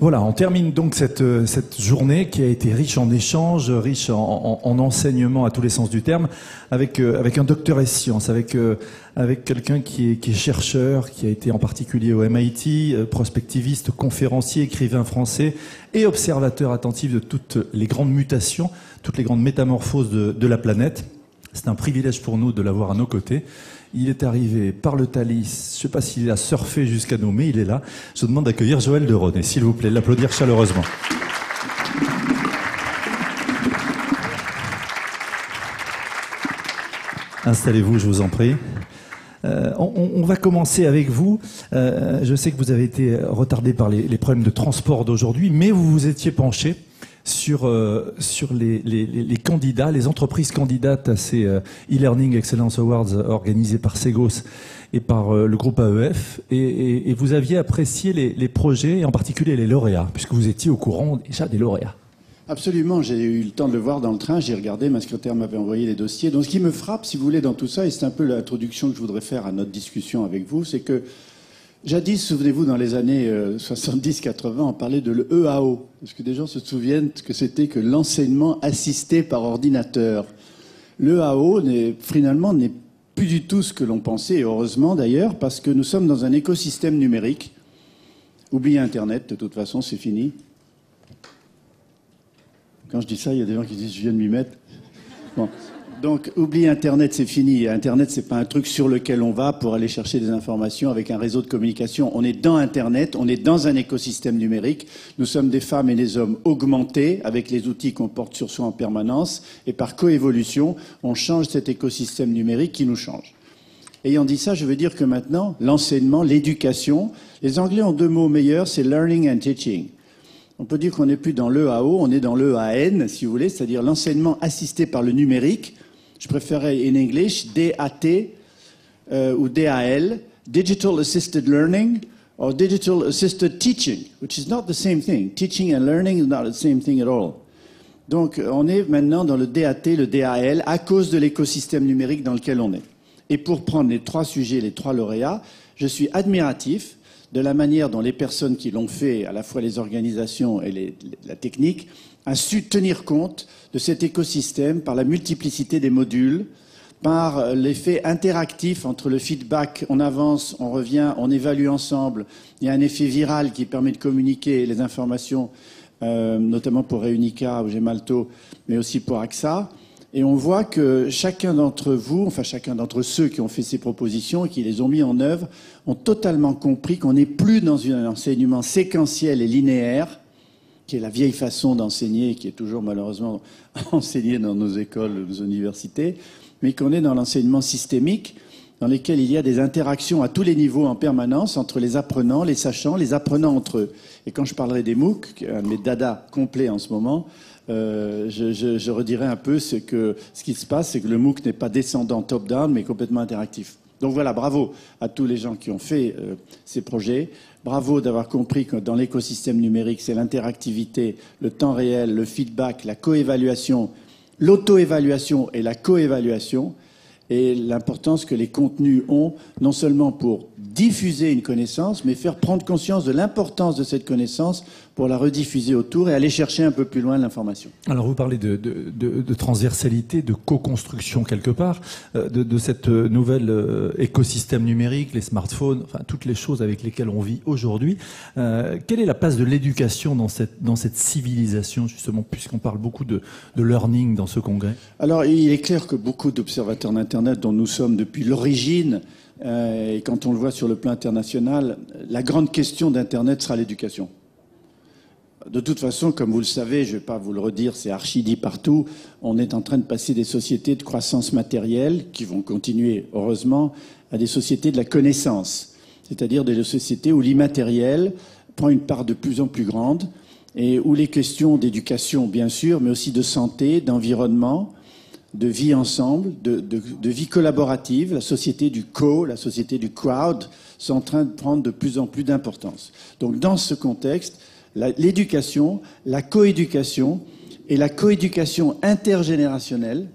Voilà, on termine donc cette journée qui a été riche en échanges, riche en enseignements à tous les sens du terme, avec un docteur en sciences, avec quelqu'un qui est chercheur, qui a été en particulier au MIT, prospectiviste, conférencier, écrivain français et observateur attentif de toutes les grandes mutations, toutes les grandes métamorphoses de la planète. C'est un privilège pour nous de l'avoir à nos côtés. Il est arrivé par le Thalys, je ne sais pas s'il a surfé jusqu'à nous, mais il est là. Je vous demande d'accueillir Joël de Ronet, s'il vous plaît, l'applaudir chaleureusement. Installez-vous, je vous en prie. On va commencer avec vous. Je sais que vous avez été retardé par les problèmes de transport d'aujourd'hui, mais vous vous étiez penché sur les candidats, les entreprises candidates à ces e-learning Excellence Awards organisés par Segos et par le groupe AEF, et vous aviez apprécié les projets, et en particulier les lauréats, puisque vous étiez au courant déjà des lauréats. Absolument, j'ai eu le temps de le voir dans le train, j'ai regardé, ma secrétaire m'avait envoyé les dossiers. Donc ce qui me frappe, si vous voulez, dans tout ça, et c'est un peu l'introduction que je voudrais faire à notre discussion avec vous, c'est que jadis, souvenez-vous, dans les années 70-80, on parlait de l'EAO. Est-ce que des gens se souviennent que c'était que l'enseignement assisté par ordinateur? L'EAO, finalement, n'est plus du tout ce que l'on pensait, et heureusement d'ailleurs, parce que nous sommes dans un écosystème numérique. Oubliez Internet, de toute façon, c'est fini. Quand je dis ça, il y a des gens qui disent « je viens de m'y mettre ». Bon. Donc, oubliez Internet, c'est fini. Internet, c'est pas un truc sur lequel on va pour aller chercher des informations avec un réseau de communication. On est dans Internet, on est dans un écosystème numérique. Nous sommes des femmes et des hommes augmentés avec les outils qu'on porte sur soi en permanence. Et par coévolution, on change cet écosystème numérique qui nous change. Ayant dit ça, je veux dire que maintenant, l'enseignement, l'éducation, les Anglais ont deux mots meilleurs, c'est learning and teaching. On peut dire qu'on n'est plus dans l'EAO, on est dans l'EAN, si vous voulez, c'est-à-dire l'enseignement assisté par le numérique. Je préférais in English DAT ou DAL, Digital Assisted Learning or Digital Assisted Teaching, which is not the same thing. Teaching and learning is not the same thing at all. Donc on est maintenant dans le DAT, le DAL, à cause de l'écosystème numérique dans lequel on est. Et pour prendre les trois sujets, les trois lauréats, je suis admiratif de la manière dont les personnes qui l'ont fait, à la fois les organisations et la technique, a su tenir compte de cet écosystème par la multiplicité des modules, par l'effet interactif entre le feedback, on avance, on revient, on évalue ensemble. Il y a un effet viral qui permet de communiquer les informations, notamment pour Reunica ou Gemalto, mais aussi pour AXA. Et on voit que chacun d'entre vous, enfin chacun d'entre ceux qui ont fait ces propositions et qui les ont mis en œuvre, ont totalement compris qu'on n'est plus dans un enseignement séquentiel et linéaire, qui est la vieille façon d'enseigner, qui est toujours malheureusement enseignée dans nos écoles, nos universités, mais qu'on est dans l'enseignement systémique, dans lequel il y a des interactions à tous les niveaux en permanence entre les apprenants, les sachants, les apprenants entre eux. Et quand je parlerai des MOOC, qui est un de mes dadas complets en ce moment, je redirai un peu ce qui se passe, c'est que le MOOC n'est pas descendant top-down, mais complètement interactif. Donc voilà, bravo à tous les gens qui ont fait ces projets. Bravo d'avoir compris que dans l'écosystème numérique, c'est l'interactivité, le temps réel, le feedback, la coévaluation, l'auto-évaluation et la coévaluation, et l'importance que les contenus ont, non seulement pour diffuser une connaissance, mais faire prendre conscience de l'importance de cette connaissance pour la rediffuser autour et aller chercher un peu plus loin l'information. Alors vous parlez de transversalité, de co-construction quelque part, de cette nouvelle écosystème numérique, les smartphones, enfin toutes les choses avec lesquelles on vit aujourd'hui. Quelle est la place de l'éducation dans cette civilisation, justement, puisqu'on parle beaucoup de learning dans ce congrès? Alors il est clair que beaucoup d'observateurs d'Internet dont nous sommes depuis l'origine, et quand on le voit sur le plan international, la grande question d'Internet sera l'éducation. De toute façon, comme vous le savez, je ne vais pas vous le redire, c'est archi dit partout, on est en train de passer des sociétés de croissance matérielle, qui vont continuer, heureusement, à des sociétés de la connaissance, c'est-à-dire des sociétés où l'immatériel prend une part de plus en plus grande, et où les questions d'éducation, bien sûr, mais aussi de santé, d'environnement, de vie ensemble, de vie collaborative, la société du la société du crowd, sont en train de prendre de plus en plus d'importance. Donc dans ce contexte, l'éducation, la coéducation et la coéducation intergénérationnelle,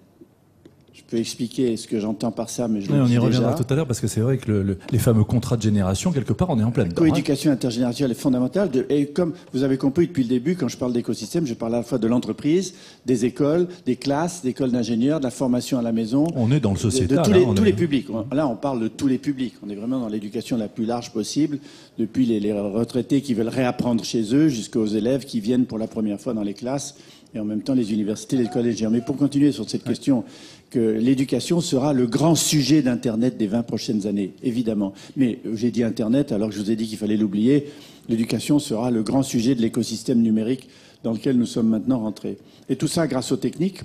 je peux expliquer ce que j'entends par ça, mais on y reviendra tout à l'heure parce que c'est vrai que les fameux contrats de génération, quelque part, on est en pleine dedans. La coéducation intergénérationnelle est fondamentale. Et comme vous avez compris depuis le début, quand je parle d'écosystème, je parle à la fois de l'entreprise, des écoles, des classes, d'écoles d'ingénieurs, de la formation à la maison. On est dans le sociétal. De tous les publics. Là, on parle de tous les publics. On est vraiment dans l'éducation la plus large possible, depuis les retraités qui veulent réapprendre chez eux jusqu'aux élèves qui viennent pour la première fois dans les classes, et en même temps les universités, les collégiens. Mais pour continuer sur cette question, que l'éducation sera le grand sujet d'Internet des 20 prochaines années, évidemment. Mais j'ai dit Internet alors que je vous ai dit qu'il fallait l'oublier. L'éducation sera le grand sujet de l'écosystème numérique dans lequel nous sommes maintenant rentrés. Et tout ça grâce aux techniques.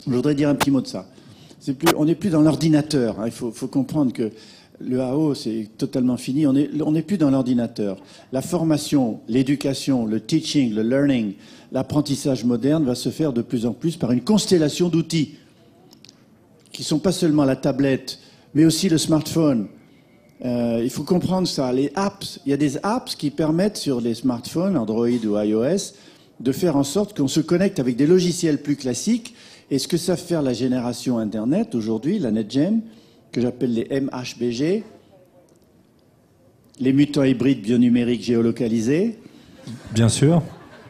Je voudrais dire un petit mot de ça. On n'est plus dans l'ordinateur. Il faut comprendre que le AO, c'est totalement fini. On n'est plus dans l'ordinateur. La formation, l'éducation, le teaching, le learning, l'apprentissage moderne va se faire de plus en plus par une constellation d'outils qui ne sont pas seulement la tablette, mais aussi le smartphone. Il faut comprendre ça. Les apps, il y a des apps qui permettent sur les smartphones, Android ou iOS, de faire en sorte qu'on se connecte avec des logiciels plus classiques. Et ce que savent faire la génération Internet aujourd'hui, la NetGen, que j'appelle les MHBG, les mutants hybrides bionumériques géolocalisés. Bien sûr.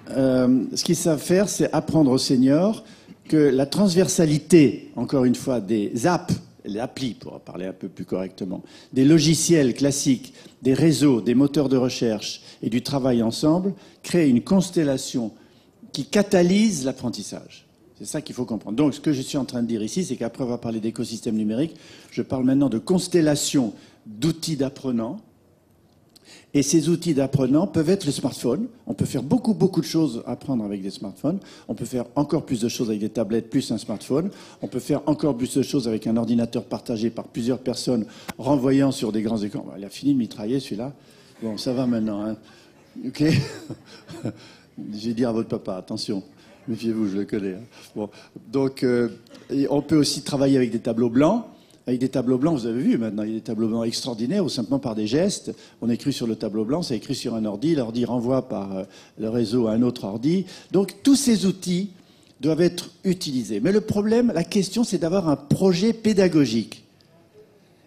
Ce qu'ils savent faire, c'est apprendre aux seniors que la transversalité, encore une fois, des apps, les applis, pour parler un peu plus correctement, des logiciels classiques, des réseaux, des moteurs de recherche et du travail ensemble, crée une constellation qui catalyse l'apprentissage. C'est ça qu'il faut comprendre. Donc, ce que je suis en train de dire ici, c'est qu'après avoir parlé d'écosystème numérique, je parle maintenant de constellation d'outils d'apprenants. Et ces outils d'apprenants peuvent être le smartphone. On peut faire beaucoup de choses à apprendre avec des smartphones. On peut faire encore plus de choses avec des tablettes plus un smartphone. On peut faire encore plus de choses avec un ordinateur partagé par plusieurs personnes renvoyant sur des grands écrans. Il a fini de mitrailler celui-là. Bon, ça va maintenant. Hein. OK. J'ai dit à votre papa, attention. Méfiez-vous, je le connais. Hein. Bon. Donc, on peut aussi travailler avec des tableaux blancs. Avec des tableaux blancs, vous avez vu maintenant, il y a des tableaux blancs extraordinaires où simplement par des gestes, on écrit sur le tableau blanc, c'est écrit sur un ordi, l'ordi renvoie par le réseau à un autre ordi. Donc tous ces outils doivent être utilisés. Mais le problème, la question, c'est d'avoir un projet pédagogique.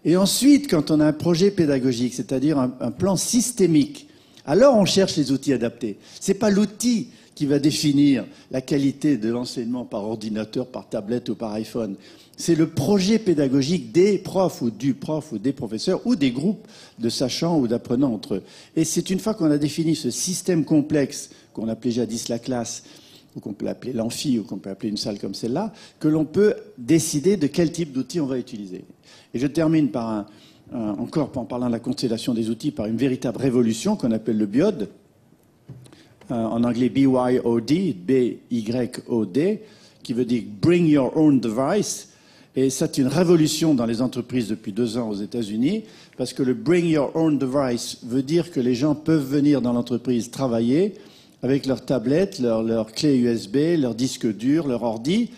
Et ensuite, quand on a un projet pédagogique, c'est-à-dire un plan systémique, alors on cherche les outils adaptés. C'est pas l'outil qui va définir la qualité de l'enseignement par ordinateur, par tablette ou par iPhone. C'est le projet pédagogique des profs ou du prof ou des professeurs ou des groupes de sachants ou d'apprenants entre eux. Et c'est une fois qu'on a défini ce système complexe qu'on appelait jadis la classe, ou qu'on peut appeler l'amphi, ou qu'on peut appeler une salle comme celle-là, que l'on peut décider de quel type d'outils on va utiliser. Et je termine par encore en parlant de la constellation des outils, par une véritable révolution qu'on appelle le BYOD, en anglais BYOD, B-Y-O-D, qui veut dire Bring Your Own Device. Et c'est une révolution dans les entreprises depuis 2 ans aux États-Unis, parce que le Bring Your Own Device veut dire que les gens peuvent venir dans l'entreprise travailler avec leur tablette, leur clé USB, leur disque dur, leur ordi.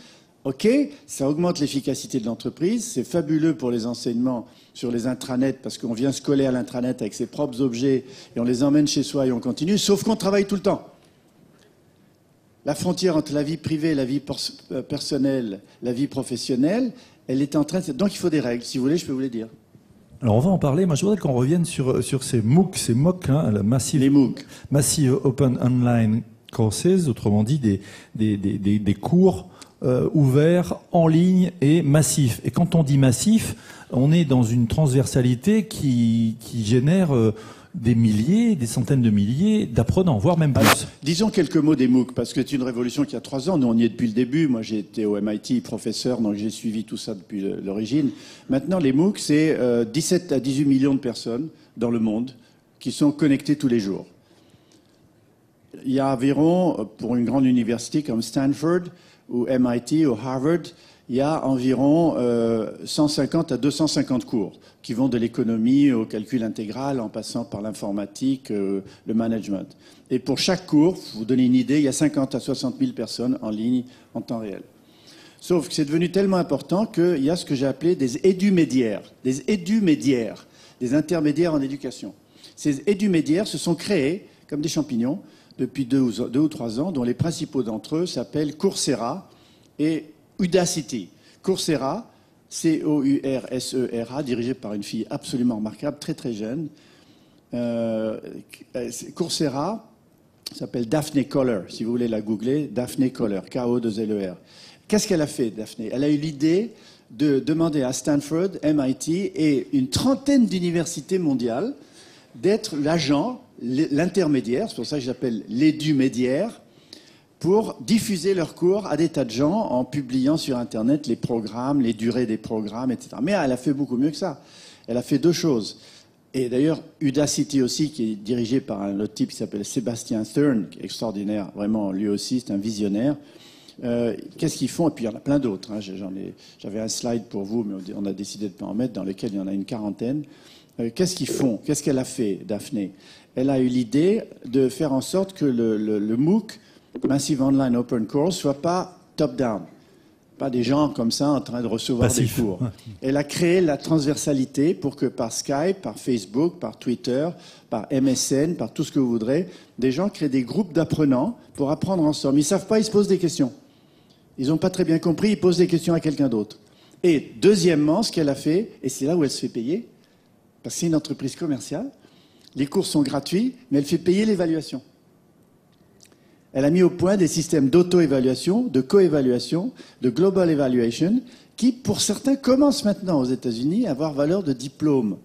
OK, ça augmente l'efficacité de l'entreprise, c'est fabuleux pour les enseignements sur les intranets, parce qu'on vient se coller à l'intranet avec ses propres objets, et on les emmène chez soi et on continue, sauf qu'on travaille tout le temps. La frontière entre la vie privée, la vie personnelle, la vie professionnelle, elle est en train de... Donc il faut des règles. Si vous voulez, je peux vous les dire. Alors on va en parler. Moi, je voudrais qu'on revienne sur ces MOOC, hein, la les MOOC. Massive Open Online Courses, autrement dit des cours ouverts, en ligne et massifs. Et quand on dit massif, on est dans une transversalité qui génère... des milliers, des centaines de milliers d'apprenants, voire même plus. Alors, disons quelques mots des MOOC, parce que c'est une révolution qui a 3 ans. Nous, on y est depuis le début. Moi, j'ai été au MIT professeur, donc j'ai suivi tout ça depuis l'origine. Maintenant, les MOOC, c'est 17 à 18 millions de personnes dans le monde qui sont connectées tous les jours. Il y a environ, pour une grande université comme Stanford, ou MIT, ou Harvard, il y a environ 150 à 250 cours qui vont de l'économie au calcul intégral en passant par l'informatique, le management. Et pour chaque cours, pour vous donner une idée, il y a 50 à 60 000 personnes en ligne en temps réel. Sauf que c'est devenu tellement important qu'il y a ce que j'ai appelé des édumédiaires, des intermédiaires en éducation. Ces édumédiaires se sont créés comme des champignons depuis 2 ou 3 ans, dont les principaux d'entre eux s'appellent Coursera et Udacity. Coursera, Coursera, dirigé par une fille absolument remarquable, très très jeune. Coursera s'appelle Daphne Koller, si vous voulez la googler, Daphne Koller, K-O-2-L-E-R. Qu'est-ce qu'elle a fait, Daphne? Elle a eu l'idée de demander à Stanford, MIT et une trentaine d'universités mondiales d'être l'agent, l'intermédiaire, c'est pour ça que j'appelle l'édumédiaire, pour diffuser leurs cours à des tas de gens en publiant sur Internet les programmes, les durées des programmes, etc. Mais elle a fait beaucoup mieux que ça. Elle a fait deux choses. Et d'ailleurs, Udacity aussi, qui est dirigé par un autre type qui s'appelle Sébastien Thurn, qui est extraordinaire, vraiment, lui aussi, c'est un visionnaire. Qu'est-ce qu'ils font? Et puis il y en a plein d'autres. Hein. J'avais un slide pour vous, mais on a décidé de ne pas en mettre, dans lequel il y en a une quarantaine. Qu'est-ce qu'ils font? Qu'est-ce qu'elle a fait, Daphne? Elle a eu l'idée de faire en sorte que le MOOC, Massive Online Open Course, soit pas top-down. Pas des gens comme ça en train de recevoir Passif. des cours. Elle a créé la transversalité pour que par Skype, par Facebook, par Twitter, par MSN, par tout ce que vous voudrez, des gens créent des groupes d'apprenants pour apprendre ensemble. Ils ne savent pas, ils se posent des questions. Ils n'ont pas très bien compris, ils posent des questions à quelqu'un d'autre. Et deuxièmement, ce qu'elle a fait, et c'est là où elle se fait payer, parce que c'est une entreprise commerciale, les cours sont gratuits, mais elle fait payer l'évaluation. Elle a mis au point des systèmes d'auto-évaluation, de co-évaluation, de global evaluation, qui, pour certains, commencent maintenant aux États-Unis à avoir valeur de diplôme.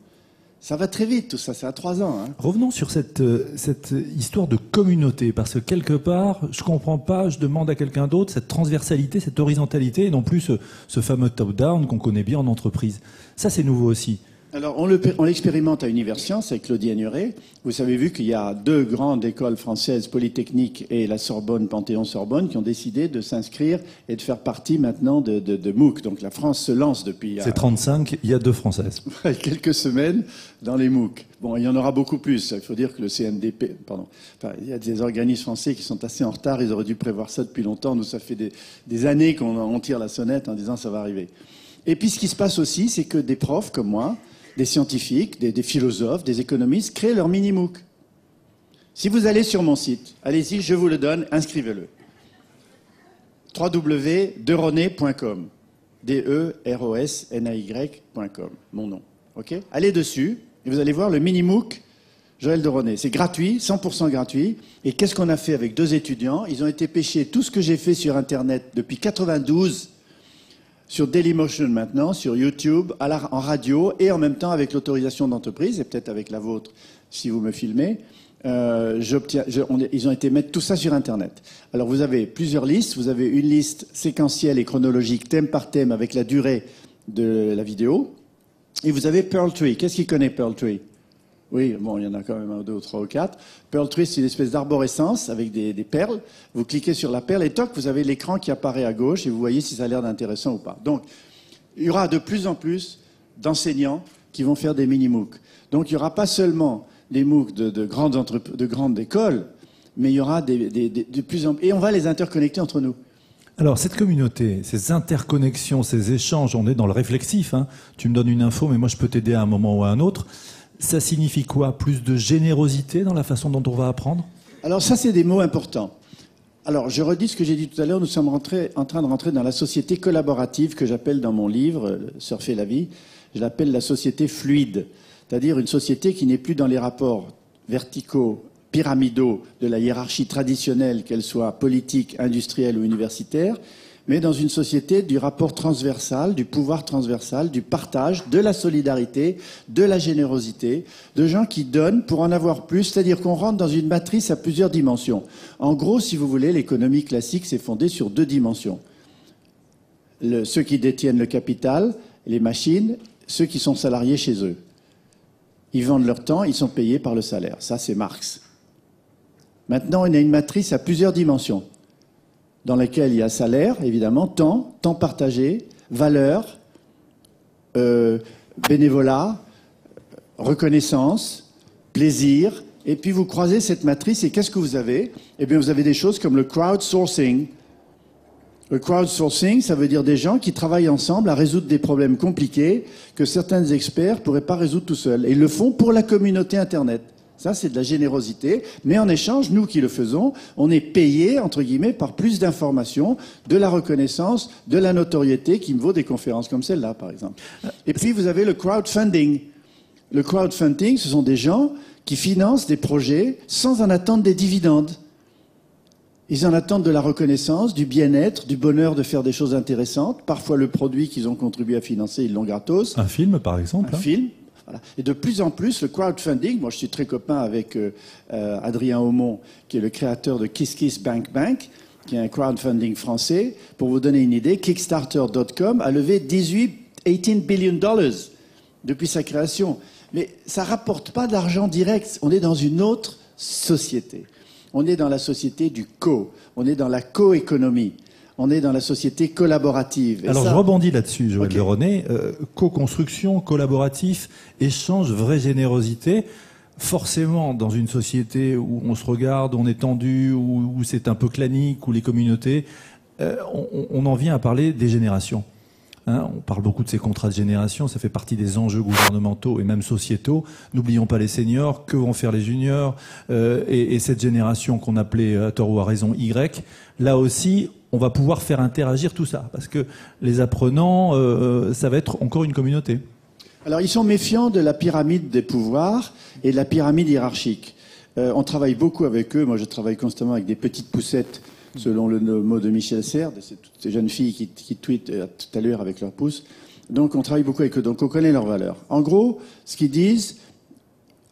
Ça va très vite, tout ça, c'est à 3 ans. Hein. Revenons sur cette histoire de communauté, parce que quelque part, je comprends pas, je demande à quelqu'un d'autre cette transversalité, cette horizontalité, et non plus ce fameux top-down qu'on connaît bien en entreprise. Ça, c'est nouveau aussi. Alors, on l'expérimente à Universcience avec Claudie Agnoret. Vous avez vu qu'il y a 2 grandes écoles françaises, Polytechnique et la Sorbonne, Panthéon-Sorbonne, qui ont décidé de s'inscrire et de faire partie maintenant de MOOC. Donc la France se lance depuis... C'est 35, il y a 2 Françaises. quelques semaines dans les MOOC. Bon, il y en aura beaucoup plus. Il faut dire que le CNDP... il y a des organismes français qui sont assez en retard. Ils auraient dû prévoir ça depuis longtemps. Nous, ça fait des années qu'on tire la sonnette en disant ça va arriver. Et puis ce qui se passe aussi, c'est que des profs comme moi, des scientifiques, des philosophes, des économistes créent leur mini-MOOC. Si vous allez sur mon site, allez-y, je vous le donne, inscrivez-le. www.deroné.com. D-E-R-O-S-N-A-Y.com, mon nom. Okay, allez dessus et vous allez voir le mini-MOOC Joël Deroné. C'est gratuit, 100% gratuit. Et qu'est-ce qu'on a fait avec 2 étudiants? Ils ont été pêcher tout ce que j'ai fait sur Internet depuis 92 sur Dailymotion maintenant, sur YouTube, en radio, et en même temps avec l'autorisation d'entreprise, et peut-être avec la vôtre, si vous me filmez, ils ont été mettre tout ça sur Internet. Alors vous avez plusieurs listes, vous avez une liste séquentielle et chronologique, thème par thème, avec la durée de la vidéo, et vous avez Pearl Tree. Qu'est-ce qui connaît Pearl Tree? Oui, bon, il y en a quand même 1, 2, 3 ou 4. Pearl Tree, c'est une espèce d'arborescence avec des perles. Vous cliquez sur la perle et toc, vous avez l'écran qui apparaît à gauche et vous voyez si ça a l'air d'intéressant ou pas. Donc, il y aura de plus en plus d'enseignants qui vont faire des mini-MOOC. Donc, il n'y aura pas seulement des MOOC de grandes écoles, mais il y aura de plus en plus... Et on va les interconnecter entre nous. Alors, cette communauté, ces interconnexions, ces échanges, on est dans le réflexif. Hein. Tu me donnes une info, mais moi, je peux t'aider à un moment ou à un autre. Ça signifie quoi? Plus de générosité dans la façon dont on va apprendre? Alors ça, c'est des mots importants. Alors, je redis ce que j'ai dit tout à l'heure. Nous sommes en train de rentrer dans la société collaborative que j'appelle dans mon livre, Surfer la vie, je l'appelle la société fluide. C'est-à-dire une société qui n'est plus dans les rapports verticaux, pyramidaux de la hiérarchie traditionnelle, qu'elle soit politique, industrielle ou universitaire, mais dans une société du rapport transversal, du pouvoir transversal, du partage, de la solidarité, de la générosité, de gens qui donnent pour en avoir plus, c'est-à-dire qu'on rentre dans une matrice à plusieurs dimensions. En gros, si vous voulez, l'économie classique s'est fondée sur 2 dimensions. Ceux qui détiennent le capital, les machines, ceux qui sont salariés chez eux. Ils vendent leur temps, ils sont payés par le salaire. Ça, c'est Marx. Maintenant, on a une matrice à plusieurs dimensions, dans laquelle il y a salaire, évidemment, temps partagé, valeur, bénévolat, reconnaissance, plaisir. Et puis vous croisez cette matrice et qu'est-ce que vous avez? Eh bien, vous avez des choses comme le crowdsourcing. Le crowdsourcing, ça veut dire des gens qui travaillent ensemble à résoudre des problèmes compliqués que certains experts ne pourraient pas résoudre tout seuls. Et ils le font pour la communauté Internet. Ça, c'est de la générosité. Mais en échange, nous qui le faisons, on est payé, entre guillemets, par plus d'informations, de la reconnaissance, de la notoriété qui me vaut des conférences comme celle-là, par exemple. Et puis, vous avez le crowdfunding. Le crowdfunding, ce sont des gens qui financent des projets sans en attendre des dividendes. Ils en attendent de la reconnaissance, du bien-être, du bonheur de faire des choses intéressantes. Parfois, le produit qu'ils ont contribué à financer, ils l'ont gratos. Un film, par exemple. Un film. Voilà. Et de plus en plus, le crowdfunding, moi je suis très copain avec Adrien Aumont, qui est le créateur de KissKissBankBank, qui est un crowdfunding français. Pour vous donner une idée, Kickstarter.com a levé 18 billion depuis sa création. Mais ça rapporte pas d'argent direct. On est dans une autre société. On est dans la société du co. On est dans la coéconomie. On est dans la société collaborative. Et alors ça... je rebondis là-dessus, Joël Okay. de René. Co-construction, collaboratif, échange, vraie générosité. Forcément, dans une société où on se regarde, on est tendu, où c'est un peu clanique, où les communautés, on en vient à parler des générations. Hein, on parle beaucoup de ces contrats de génération, ça fait partie des enjeux gouvernementaux et même sociétaux. N'oublions pas les seniors, que vont faire les juniors, et cette génération qu'on appelait, à tort ou à raison, Y. Là aussi, on va pouvoir faire interagir tout ça, parce que les apprenants, ça va être encore une communauté. Alors, ils sont méfiants de la pyramide des pouvoirs et de la pyramide hiérarchique. On travaille beaucoup avec eux. Moi, je travaille constamment avec des petites poussettes, selon le mot de Michel Serres, de ces jeunes filles qui tweetent tout à l'heure avec leurs pouces. Donc, on travaille beaucoup avec eux. Donc, on connaît leurs valeurs. En gros, ce qu'ils disent,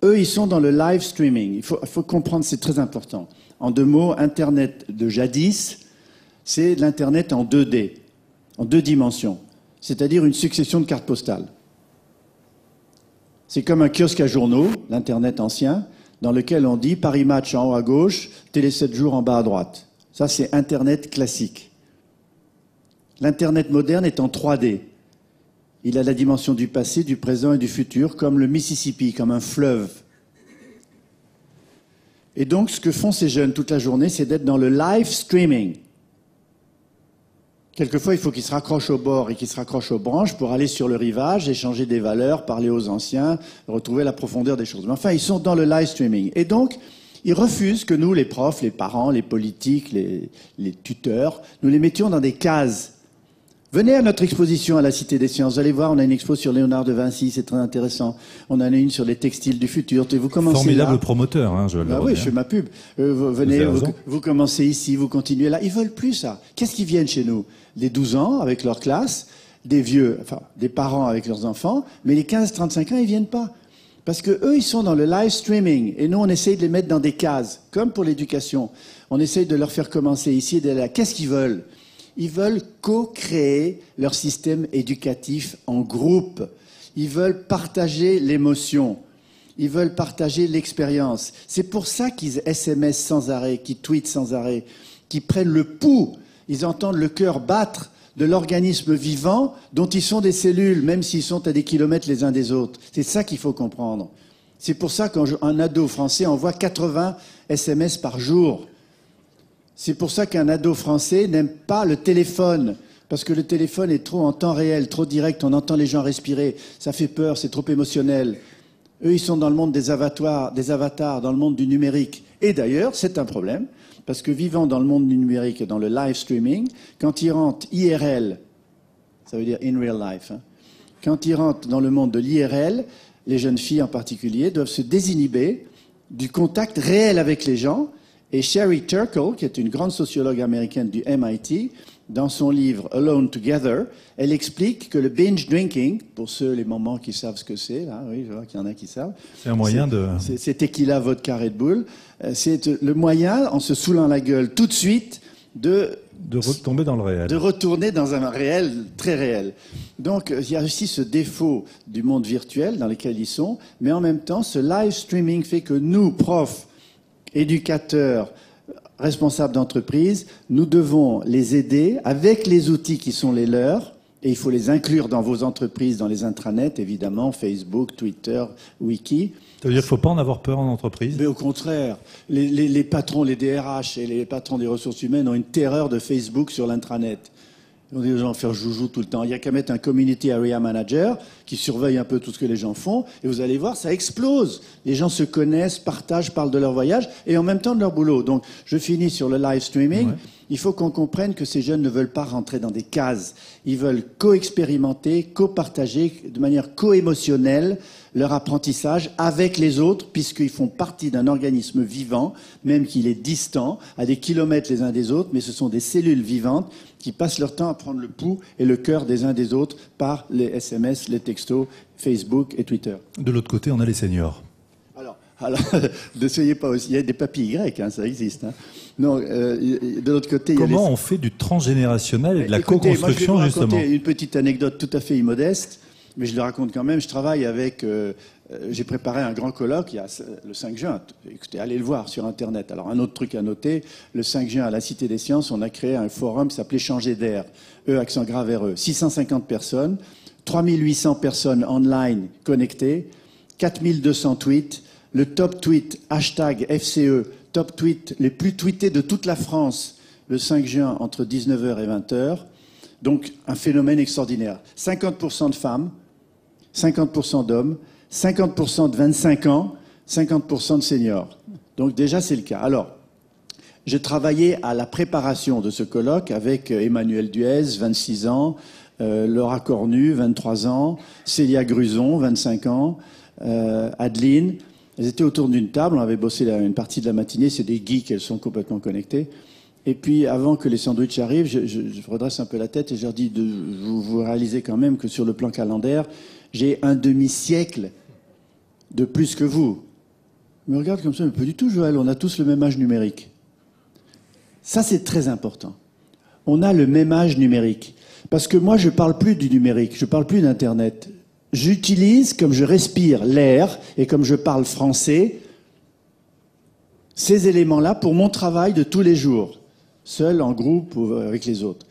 eux, ils sont dans le live streaming. Il faut comprendre, c'est très important. En deux mots, Internet de jadis, c'est l'Internet en 2D, en 2 dimensions. C'est-à-dire une succession de cartes postales. C'est comme un kiosque à journaux, l'Internet ancien, dans lequel on dit Paris Match en haut à gauche, Télé 7 jours en bas à droite. Ça, c'est Internet classique. L'Internet moderne est en 3D. Il a la dimension du passé, du présent et du futur, comme le Mississippi, comme un fleuve. Et donc, ce que font ces jeunes toute la journée, c'est d'être dans le live streaming. Quelquefois, il faut qu'ils se raccrochent au bord et qu'ils se raccrochent aux branches pour aller sur le rivage, échanger des valeurs, parler aux anciens, retrouver la profondeur des choses. Mais enfin, ils sont dans le live streaming. Et donc, ils refusent que nous, les profs, les parents, les politiques, les tuteurs, nous les mettions dans des cases. Venez à notre exposition à la Cité des Sciences. Vous allez voir, on a une expo sur Léonard de Vinci, c'est très intéressant. On en a une sur les textiles du futur. Vous commencez formidable là. promoteur, hein, Joël. Bah oui, je fais ma pub. Venez, Vous avez vous commencez ici, vous continuez là. Ils veulent plus ça. Qu'est-ce qu'ils viennent chez nous? Des 12 ans avec leur classe, des vieux, enfin, des parents avec leurs enfants, mais les 15-35 ans, ils viennent pas. Parce que eux, ils sont dans le live streaming. Et nous, on essaye de les mettre dans des cases. Comme pour l'éducation. On essaye de leur faire commencer ici et de là. Qu'est-ce qu'ils veulent? Ils veulent co-créer leur système éducatif en groupe. Ils veulent partager l'émotion. Ils veulent partager l'expérience. C'est pour ça qu'ils SMS sans arrêt, qu'ils tweetent sans arrêt, qu'ils prennent le pouls. Ils entendent le cœur battre de l'organisme vivant dont ils sont des cellules, même s'ils sont à des kilomètres les uns des autres. C'est ça qu'il faut comprendre. C'est pour ça qu'un ado français envoie 80 SMS par jour. C'est pour ça qu'un ado français n'aime pas le téléphone, parce que le téléphone est trop en temps réel, trop direct, on entend les gens respirer, ça fait peur, c'est trop émotionnel. Eux, ils sont dans le monde des avatars, dans le monde du numérique. Et d'ailleurs, c'est un problème, parce que vivant dans le monde du numérique et dans le live streaming, quand ils rentrent IRL, ça veut dire in real life, hein, quand ils rentrent dans le monde de l'IRL, les jeunes filles en particulier doivent se désinhiber du contact réel avec les gens. Et Sherry Turkle, qui est une grande sociologue américaine du MIT, dans son livre Alone Together, elle explique que le binge drinking, pour ceux, les mamans qui savent ce que c'est, là, oui, je vois qu'il y en a qui savent. C'est un moyen de... C'est tequila, vodka, Red Bull. C'est le moyen, en se saoulant la gueule tout de suite, de retomber dans le réel. De retourner dans un réel très réel. Donc, il y a aussi ce défaut du monde virtuel dans lequel ils sont, mais en même temps, ce live streaming fait que nous, profs, éducateurs, responsables d'entreprise, nous devons les aider avec les outils qui sont les leurs, et il faut les inclure dans vos entreprises, dans les intranets, évidemment, Facebook, Twitter, Wiki. Ça veut dire qu'il ne faut pas en avoir peur en entreprise? Mais au contraire, les patrons, les DRH et les patrons des ressources humaines ont une terreur de Facebook sur l'intranet. On dit aux gens de faire joujou tout le temps. Il n'y a qu'à mettre un community area manager qui surveille un peu tout ce que les gens font. Et vous allez voir, ça explose. Les gens se connaissent, partagent, parlent de leur voyage et en même temps de leur boulot. Donc, je finis sur le live streaming. Ouais. Il faut qu'on comprenne que ces jeunes ne veulent pas rentrer dans des cases. Ils veulent co-expérimenter, co-partager de manière co-émotionnelle leur apprentissage avec les autres, puisqu'ils font partie d'un organisme vivant, même qu'il est distant, à des kilomètres les uns des autres, mais ce sont des cellules vivantes qui passent leur temps à prendre le pouls et le cœur des uns des autres par les SMS, les textos, Facebook et Twitter. De l'autre côté, on a les seniors. Alors, ne soyez pas aussi... Il y a des papilles grecques, hein, ça existe. Hein. Non, de l'autre côté... Comment on fait du transgénérationnel et de la co-construction, moi, je vais justement? vous raconter une petite anecdote tout à fait immodeste, mais je le raconte quand même. Je travaille avec... j'ai préparé un grand colloque il y a le 5 juin. Écoutez, allez le voir sur Internet. Alors, un autre truc à noter, le 5 juin, à la Cité des Sciences, on a créé un forum qui s'appelait Changer d'air. E, accent grave, RE. 650 personnes, 3800 personnes online connectées, 4200 tweets, le top tweet, hashtag FCE, top tweet les plus tweetés de toute la France, le 5 juin, entre 19h et 20h. Donc, un phénomène extraordinaire. 50% de femmes, 50% d'hommes, 50% de 25 ans, 50% de seniors. Donc déjà, c'est le cas. Alors, j'ai travaillé à la préparation de ce colloque avec Emmanuel Duez, 26 ans, Laura Cornu, 23 ans, Célia Gruson, 25 ans, Adeline. Elles étaient autour d'une table, on avait bossé une partie de la matinée, c'est des geeks, elles sont complètement connectées. Et puis, avant que les sandwichs arrivent, je redresse un peu la tête et je leur dis, vous réalisez quand même que sur le plan calendaire, j'ai un demi-siècle de plus que vous. Je me regarde comme ça, mais pas du tout, Joël, on a tous le même âge numérique. Ça, c'est très important. On a le même âge numérique. Parce que moi, je parle plus du numérique, je parle plus d'Internet. J'utilise, comme je respire l'air et comme je parle français, ces éléments-là pour mon travail de tous les jours, seul, en groupe ou avec les autres.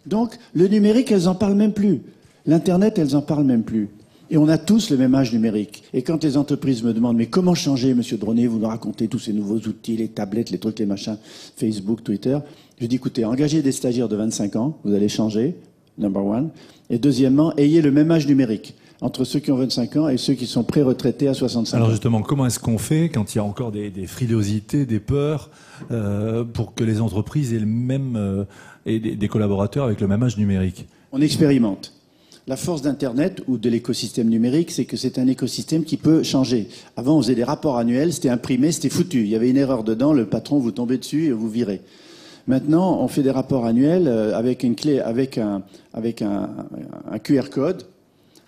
Donc, le numérique, elles en parlent même plus. L'Internet, elles en parlent même plus. Et on a tous le même âge numérique. Et quand les entreprises me demandent, mais comment changer, monsieur Dronet, vous nous racontez tous ces nouveaux outils, les tablettes, les trucs, les machins, Facebook, Twitter, je dis, écoutez, engagez des stagiaires de 25 ans, vous allez changer, number one. Et deuxièmement, ayez le même âge numérique entre ceux qui ont 25 ans et ceux qui sont pré-retraités à 65 ans. Alors justement, comment est-ce qu'on fait quand il y a encore des frilosités, des peurs, pour que les entreprises aient le même, et des collaborateurs avec le même âge numérique? On expérimente. La force d'Internet ou de l'écosystème numérique, c'est que c'est un écosystème qui peut changer. Avant, on faisait des rapports annuels, c'était imprimé, c'était foutu. Il y avait une erreur dedans, le patron vous tombait dessus et vous virez. Maintenant, on fait des rapports annuels avec une clé, avec un QR code,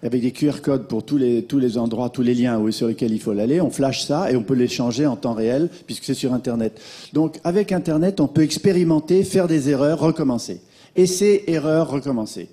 avec des QR codes pour tous les endroits, tous les liens sur lesquels il faut aller. On flash ça et on peut les changer en temps réel puisque c'est sur Internet. Donc, avec Internet, on peut expérimenter, faire des erreurs, recommencer. Essai, erreur, recommencer.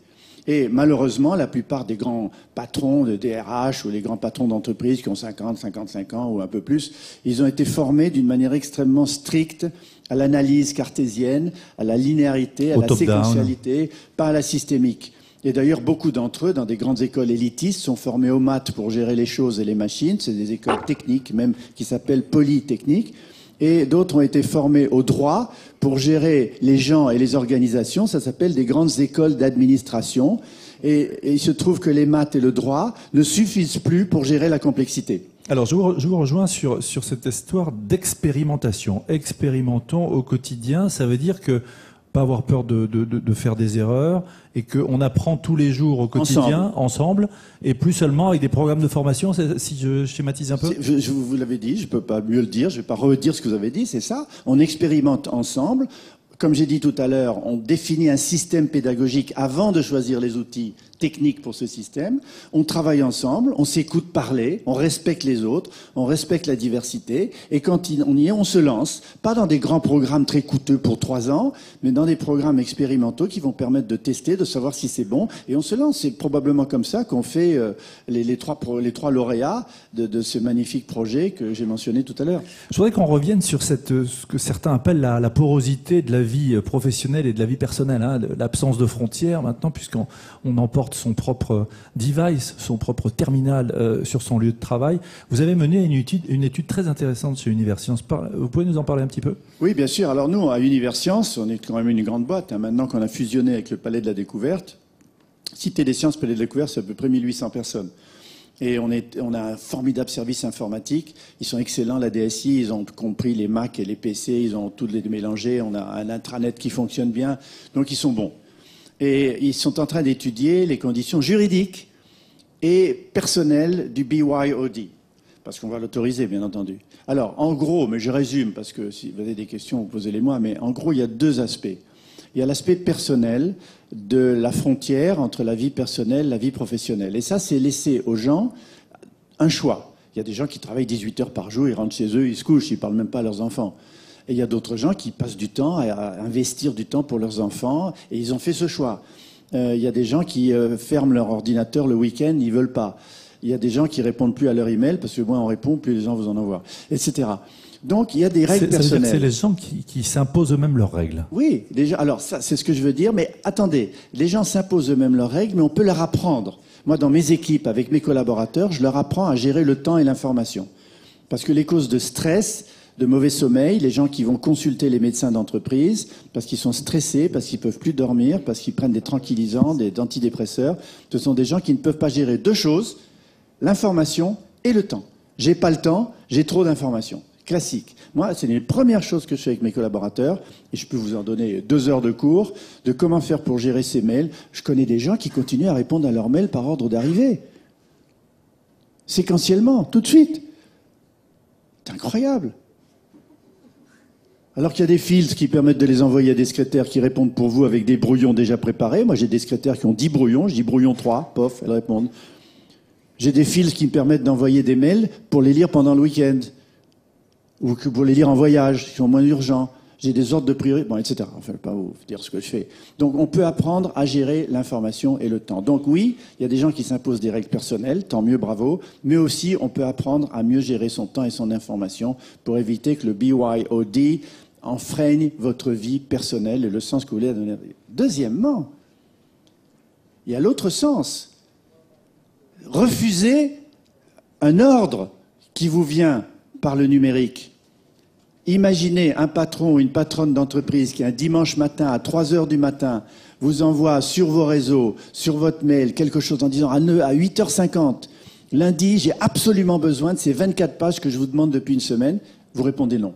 Et malheureusement, la plupart des grands patrons de DRH ou les grands patrons d'entreprises qui ont 50, 55 ans ou un peu plus, ils ont été formés d'une manière extrêmement stricte à l'analyse cartésienne, à la linéarité, à la séquentialité, pas à la systémique. Et d'ailleurs, beaucoup d'entre eux, dans des grandes écoles élitistes, sont formés aux maths pour gérer les choses et les machines. C'est des écoles techniques, même, qui s'appellent polytechniques. Et d'autres ont été formés au droit pour gérer les gens et les organisations. Ça s'appelle des grandes écoles d'administration. Et il se trouve que les maths et le droit ne suffisent plus pour gérer la complexité. Alors, je vous rejoins sur cette histoire d'expérimentation. Expérimentons au quotidien, ça veut dire que pas avoir peur de faire des erreurs et qu'on apprend tous les jours au quotidien, ensemble, et plus seulement avec des programmes de formation, si je schématise un peu. Vous l'avez dit, je peux pas mieux le dire, je vais pas redire ce que vous avez dit, c'est ça. On expérimente ensemble. Comme j'ai dit tout à l'heure, on définit un système pédagogique avant de choisir les outils techniques pour ce système. On travaille ensemble, on s'écoute parler, on respecte les autres, on respecte la diversité. Et quand on y est, on se lance. Pas dans des grands programmes très coûteux pour 3 ans, mais dans des programmes expérimentaux qui vont permettre de tester, de savoir si c'est bon. Et on se lance. C'est probablement comme ça qu'on fait les trois lauréats de ce magnifique projet que j'ai mentionné tout à l'heure. Je voudrais qu'on revienne sur ce que certains appellent la porosité de la vie vie professionnelle et de la vie personnelle, hein, l'absence de frontières maintenant, puisqu'on emporte son propre device, son propre terminal sur son lieu de travail. Vous avez mené une étude très intéressante chez Universcience. Vous pouvez nous en parler un petit peu? Oui, bien sûr. Alors nous, à Universcience, on est quand même une grande boîte. Hein, maintenant qu'on a fusionné avec le Palais de la Découverte, Cité des Sciences, Palais de la Découverte, c'est à peu près 1800 personnes. Et on a un formidable service informatique. Ils sont excellents, la DSI. Ils ont compris les Mac et les PC. Ils ont tous les mélangés. On a un intranet qui fonctionne bien. Donc, ils sont bons. Et ils sont en train d'étudier les conditions juridiques et personnelles du BYOD. Parce qu'on va l'autoriser, bien entendu. Alors, en gros, mais je résume, parce que si vous avez des questions, vous posez-les-moi. Mais en gros, il y a deux aspects. Il y a l'aspect personnel de la frontière entre la vie personnelle et la vie professionnelle. Et ça, c'est laissé aux gens un choix. Il y a des gens qui travaillent 18 heures par jour, ils rentrent chez eux, ils se couchent, ils ne parlent même pas à leurs enfants. Et il y a d'autres gens qui passent du temps à investir du temps pour leurs enfants, et ils ont fait ce choix. Il y a des gens qui ferment leur ordinateur le week-end, ils ne veulent pas. Il y a des gens qui répondent plus à leur email, parce que moins on répond, plus les gens vous en envoient, etc. Donc, il y a des règles personnelles. C'est les gens qui s'imposent eux-mêmes leurs règles. Oui, déjà. Alors, ça, c'est ce que je veux dire. Mais attendez, les gens s'imposent eux-mêmes leurs règles, mais on peut leur apprendre. Moi, dans mes équipes, avec mes collaborateurs, je leur apprends à gérer le temps et l'information. Parce que les causes de stress, de mauvais sommeil, les gens qui vont consulter les médecins d'entreprise, parce qu'ils sont stressés, parce qu'ils peuvent plus dormir, parce qu'ils prennent des tranquillisants, des antidépresseurs, ce sont des gens qui ne peuvent pas gérer deux choses, l'information et le temps. J'ai pas le temps, j'ai trop d'informations. Classique. Moi, c'est les premières choses que je fais avec mes collaborateurs, et je peux vous en donner 2 heures de cours, de comment faire pour gérer ces mails. Je connais des gens qui continuent à répondre à leurs mails par ordre d'arrivée. Séquentiellement, tout de suite. C'est incroyable. Alors qu'il y a des filtres qui permettent de les envoyer à des secrétaires qui répondent pour vous avec des brouillons déjà préparés. Moi, j'ai des secrétaires qui ont 10 brouillons, je dis brouillon 3, pof, elles répondent. J'ai des filtres qui me permettent d'envoyer des mails pour les lire pendant le week-end. Ou pour les lire en voyage, qui sont moins urgents. J'ai des ordres de priorité, bon, etc. Enfin, je ne vais pas vous dire ce que je fais. Donc, on peut apprendre à gérer l'information et le temps. Donc, oui, il y a des gens qui s'imposent des règles personnelles, tant mieux, bravo. Mais aussi, on peut apprendre à mieux gérer son temps et son information pour éviter que le BYOD enfreigne votre vie personnelle et le sens que vous voulez donner. Deuxièmement, il y a l'autre sens. Refuser un ordre qui vous vient par le numérique. Imaginez un patron ou une patronne d'entreprise qui, un dimanche matin, à 3 heures du matin, vous envoie sur vos réseaux, sur votre mail, quelque chose en disant à 8h50, lundi, j'ai absolument besoin de ces 24 pages que je vous demande depuis une semaine. Vous répondez non.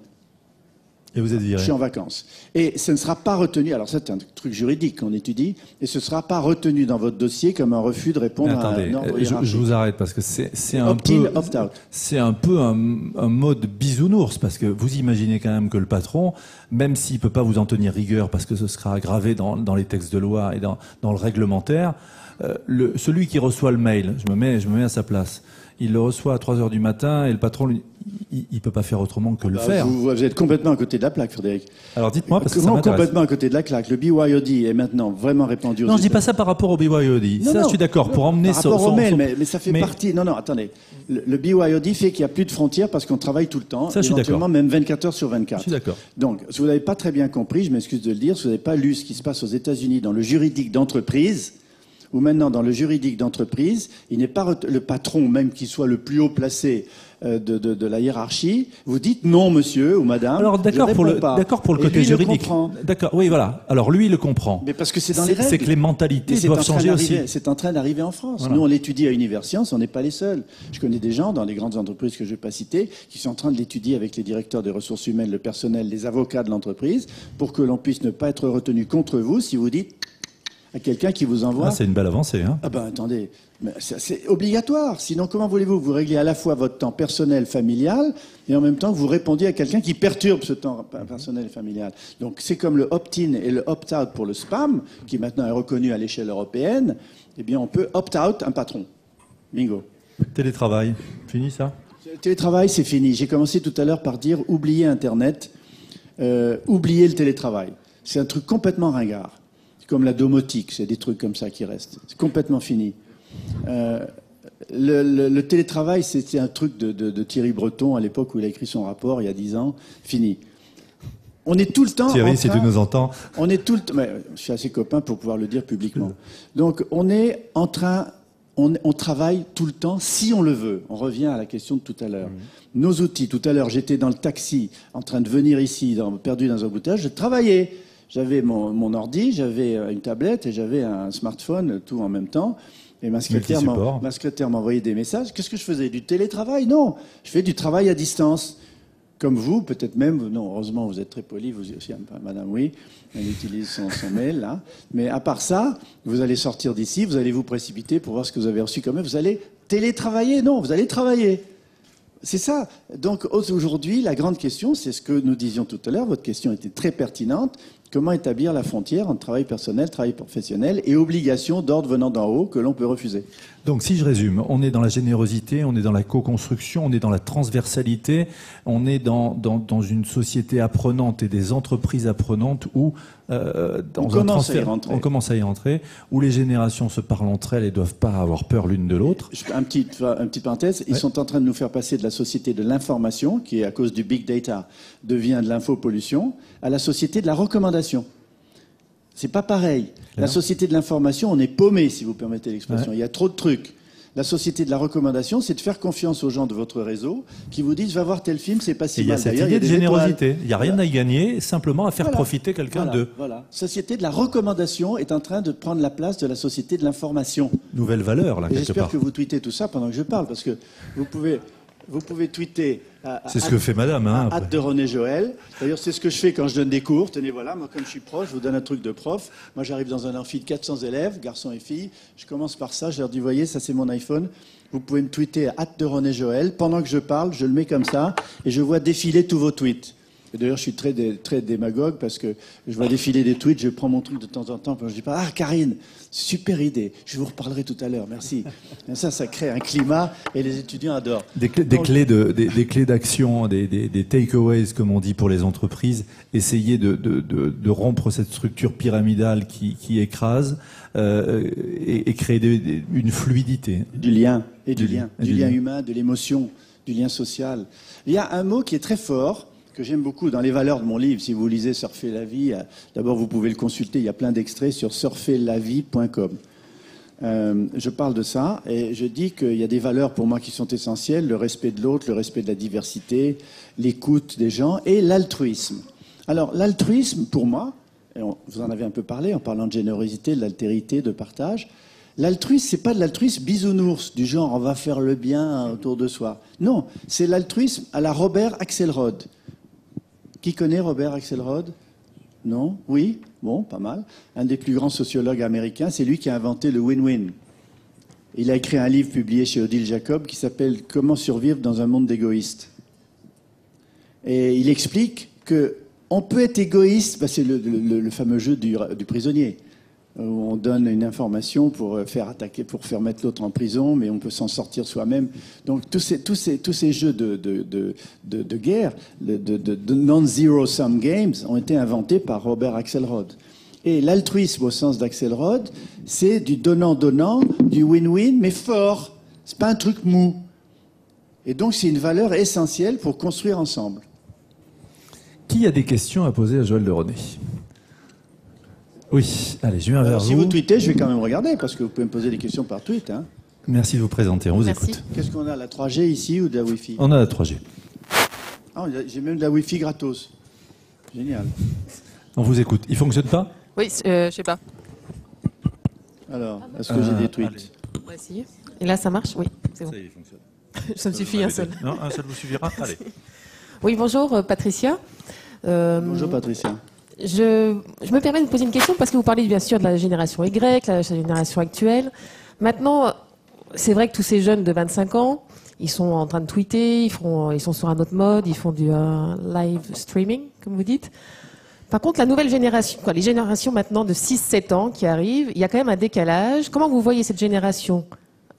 Et vous êtes viré. Je suis en vacances. Et ce ne sera pas retenu, alors ça c'est un truc juridique qu'on étudie, et ce ne sera pas retenu dans votre dossier comme un refus de répondre à un ordre hiérarchique. Je vous arrête parce que c'est un peu un mode bisounours, parce que vous imaginez quand même que le patron, même s'il peut pas vous en tenir rigueur parce que ce sera gravé dans les textes de loi et dans le réglementaire, celui qui reçoit le mail, je me mets à sa place. Il le reçoit à 3 heures du matin et le patron, il peut pas faire autrement que le faire. Vous êtes complètement à côté de la plaque, Frédéric. Alors dites-moi, parce que ça m'intéresse. Complètement à côté de la plaque. Le BYOD est maintenant vraiment répandu aux Non, je dis pas ça par rapport au BYOD. Ça, je suis d'accord. Pour emmener par rapport au mail, mais ça fait partie. Non, attendez. Le BYOD fait qu'il n'y a plus de frontières parce qu'on travaille tout le temps. Ça, je suis d'accord. Même 24 heures sur 24. Je suis d'accord. Donc, si vous n'avez pas très bien compris, je m'excuse de le dire, si vous n'avez pas lu ce qui se passe aux États-Unis dans le juridique d'entreprise, ou maintenant dans le juridique d'entreprise, il n'est pas le patron, même qu'il soit le plus haut placé de la hiérarchie, vous dites non, monsieur ou madame. Alors d'accord pour le côté juridique. D'accord, oui, voilà. Alors lui, il le comprend. Mais parce que c'est dans les règles. C'est que les mentalités doivent changer aussi. C'est en train d'arriver en France. Voilà. Nous, on l'étudie à Universcience, on n'est pas les seuls. Je connais des gens dans les grandes entreprises que je ne vais pas citer, qui sont en train de l'étudier avec les directeurs des ressources humaines, le personnel, les avocats de l'entreprise, pour que l'on puisse ne pas être retenu contre vous si vous dites à quelqu'un qui vous envoie. Ah, c'est une belle avancée, hein. Ah ben attendez, c'est obligatoire. Sinon, comment voulez-vous vous régler à la fois votre temps personnel, familial, et en même temps que vous répondiez à quelqu'un qui perturbe ce temps personnel et familial. Donc c'est comme le opt-in et le opt-out pour le spam, qui maintenant est reconnu à l'échelle européenne. Eh bien, on peut opt-out un patron. Bingo. Télétravail, fini ça? Le télétravail, c'est fini. J'ai commencé tout à l'heure par dire oubliez Internet, oubliez le télétravail. C'est un truc complètement ringard. Comme la domotique, c'est des trucs comme ça qui restent. C'est complètement fini. Le télétravail, c'était un truc de Thierry Breton à l'époque où il a écrit son rapport, il y a 10 ans. Fini. On est tout le temps Thierry, si tu nous entends. On est tout le temps... Mais je suis assez copain pour pouvoir le dire publiquement. Donc, on est en train... On travaille tout le temps, si on le veut. On revient à la question de tout à l'heure. Nos outils, tout à l'heure, j'étais dans le taxi, en train de venir ici, perdu dans un embouteillage, je travaillais. J'avais mon ordi, j'avais une tablette et j'avais un smartphone, tout en même temps. Et ma secrétaire m'envoyait des messages. Qu'est-ce que je faisais? Du télétravail? Non, je fais du travail à distance. Comme vous, peut-être même, non, heureusement, vous êtes très poli, vous aussi, madame, oui, elle utilise son mail, là. Mais à part ça, vous allez sortir d'ici, vous allez vous précipiter pour voir ce que vous avez reçu quand même. Vous allez télétravailler? Non, vous allez travailler. C'est ça. Donc, aujourd'hui, la grande question, c'est ce que nous disions tout à l'heure, votre question était très pertinente. Comment établir la frontière entre travail personnel, travail professionnel et obligations d'ordre venant d'en haut que l'on peut refuser? Donc, si je résume, on est dans la générosité, on est dans la co-construction, on est dans la transversalité, on est dans une société apprenante et des entreprises apprenante où on commence à y rentrer, où les générations se parlent entre elles et doivent pas avoir peur l'une de l'autre. Un petit parenthèse, ils sont en train de nous faire passer de la société de l'information, qui à cause du big data devient de l'infopollution, à la société de la recommandation. C'est pas pareil. La société de l'information, on est paumé, si vous permettez l'expression. Il y a trop de trucs. La société de la recommandation, c'est de faire confiance aux gens de votre réseau qui vous disent « va voir tel film, c'est pas si mal ». Il y a cette idée de générosité. Il n'y a rien à y gagner, simplement à faire profiter quelqu'un d'eux. Voilà. Société de la recommandation est en train de prendre la place de la société de l'information. Nouvelle valeur, là, quelque part. J'espère que vous tweetez tout ça pendant que je parle, parce que vous pouvez tweeter c'est ce que fait madame. Hein, @ de René Joël. D'ailleurs, c'est ce que je fais quand je donne des cours. Tenez, voilà, moi, comme je suis proche, je vous donne un truc de prof. Moi, j'arrive dans un amphi de 400 élèves, garçons et filles. Je commence par ça. Je leur dis, voyez, ça, c'est mon iPhone. Vous pouvez me tweeter @ de René Joël. Pendant que je parle, je le mets comme ça et je vois défiler tous vos tweets. Et d'ailleurs, je suis très démagogue parce que je vois défiler des tweets, je prends mon truc de temps en temps, puis je dis pas « Ah, Karine, super idée, je vous reparlerai tout à l'heure, merci ». Ça crée un climat et les étudiants adorent. Des clés d'action, des takeaways, comme on dit pour les entreprises, essayer de rompre cette structure pyramidale qui écrase et créer une fluidité. Du lien, du lien humain, de l'émotion, du lien social. Il y a un mot qui est très fort, que j'aime beaucoup dans les valeurs de mon livre. Si vous lisez Surfer la vie, d'abord vous pouvez le consulter, il y a plein d'extraits sur surferlavie.com. Je parle de ça et je dis qu'il y a des valeurs pour moi qui sont essentielles, le respect de l'autre, le respect de la diversité, l'écoute des gens et l'altruisme. Alors l'altruisme, pour moi, et vous en avez un peu parlé en parlant de générosité, de l'altérité, de partage, l'altruisme, c'est pas de l'altruisme bisounours, du genre on va faire le bien autour de soi. Non, c'est l'altruisme à la Robert Axelrod. Qui connaît Robert Axelrod? Non? Oui? Bon, pas mal. Un des plus grands sociologues américains, c'est lui qui a inventé le win-win. Il a écrit un livre publié chez Odile Jacob qui s'appelle « Comment survivre dans un monde d'égoïstes ». Et il explique qu'on peut être égoïste, c'est le fameux jeu du prisonnier, où on donne une information pour faire attaquer, pour faire mettre l'autre en prison, mais on peut s'en sortir soi-même. Donc tous ces jeux de guerre, de non-zero-sum games, ont été inventés par Robert Axelrod. Et l'altruisme au sens d'Axelrod, c'est du donnant-donnant, du win-win, mais fort. C'est pas un truc mou. Et donc c'est une valeur essentielle pour construire ensemble. Qui a des questions à poser à Joël de René? Oui, allez, je viens vers vous. Si vous tweetez, je vais quand même regarder, parce que vous pouvez me poser des questions par tweet. Hein. Merci de vous présenter, on vous écoute. Qu'est-ce qu'on a, la 3G ici ou de la Wi-Fi? On a la 3G. Ah, j'ai même de la Wi-Fi gratos. Génial. On vous écoute. Il fonctionne pas? Oui, je sais pas. Alors, est-ce que j'ai des tweets? On va essayer. Et là, ça marche? Oui, c'est bon. Ça y est, il fonctionne. Ça me suffit un seul. Non, un seul vous suffira? Allez. Oui, bonjour Patricia. Bonjour Patricia. Je me permets de vous poser une question parce que vous parlez bien sûr de la génération Y, la génération actuelle. Maintenant, c'est vrai que tous ces jeunes de 25 ans, ils sont en train de tweeter, ils sont sur un autre mode, ils font du live streaming, comme vous dites. Par contre, la nouvelle génération, les générations maintenant de 6-7 ans qui arrivent, il y a quand même un décalage. Comment vous voyez cette génération?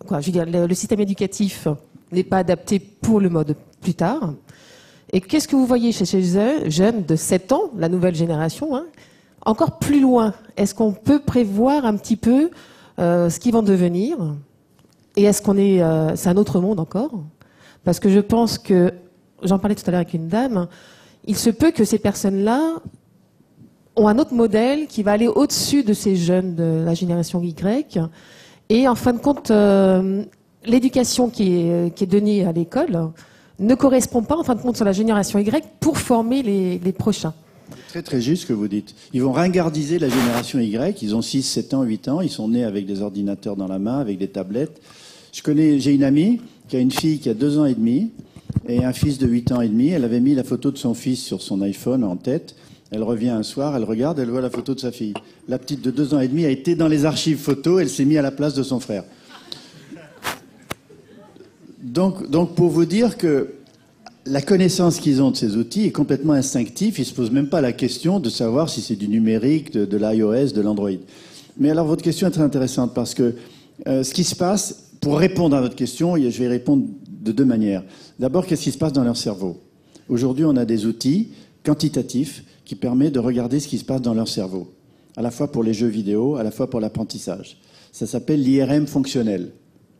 Je veux dire, le système éducatif n'est pas adapté pour le mode plus tard. Et qu'est-ce que vous voyez chez ces jeunes de 7 ans, la nouvelle génération, encore plus loin? Est-ce qu'on peut prévoir un petit peu ce qu'ils vont devenir? Et est-ce qu'on est... c'est un autre monde encore? Parce que je pense que... J'en parlais tout à l'heure avec une dame. il se peut que ces personnes-là ont un autre modèle qui va aller au-dessus de ces jeunes de la génération Y. Et en fin de compte, l'éducation qui est donnée à l'école ne correspond pas, en fin de compte, sur la génération Y pour former les prochains. C'est très très juste ce que vous dites. Ils vont ringardiser la génération Y, ils ont 6, 7 ans, 8 ans, ils sont nés avec des ordinateurs dans la main, avec des tablettes. J'ai une amie qui a une fille qui a 2 ans et demi et un fils de 8 ans et demi. Elle avait mis la photo de son fils sur son iPhone en tête. Elle revient un soir, elle regarde, elle voit la photo de sa fille. La petite de 2 ans et demi a été dans les archives photos, elle s'est mise à la place de son frère. Donc pour vous dire que la connaissance qu'ils ont de ces outils est complètement instinctive. Ils ne se posent même pas la question de savoir si c'est du numérique, de l'iOS, de l'Android. Mais alors votre question est très intéressante parce que ce qui se passe, pour répondre à votre question, je vais répondre de 2 manières. D'abord, qu'est-ce qui se passe dans leur cerveau? Aujourd'hui, on a des outils quantitatifs qui permettent de regarder ce qui se passe dans leur cerveau, à la fois pour les jeux vidéo, à la fois pour l'apprentissage. Ça s'appelle l'IRM fonctionnel.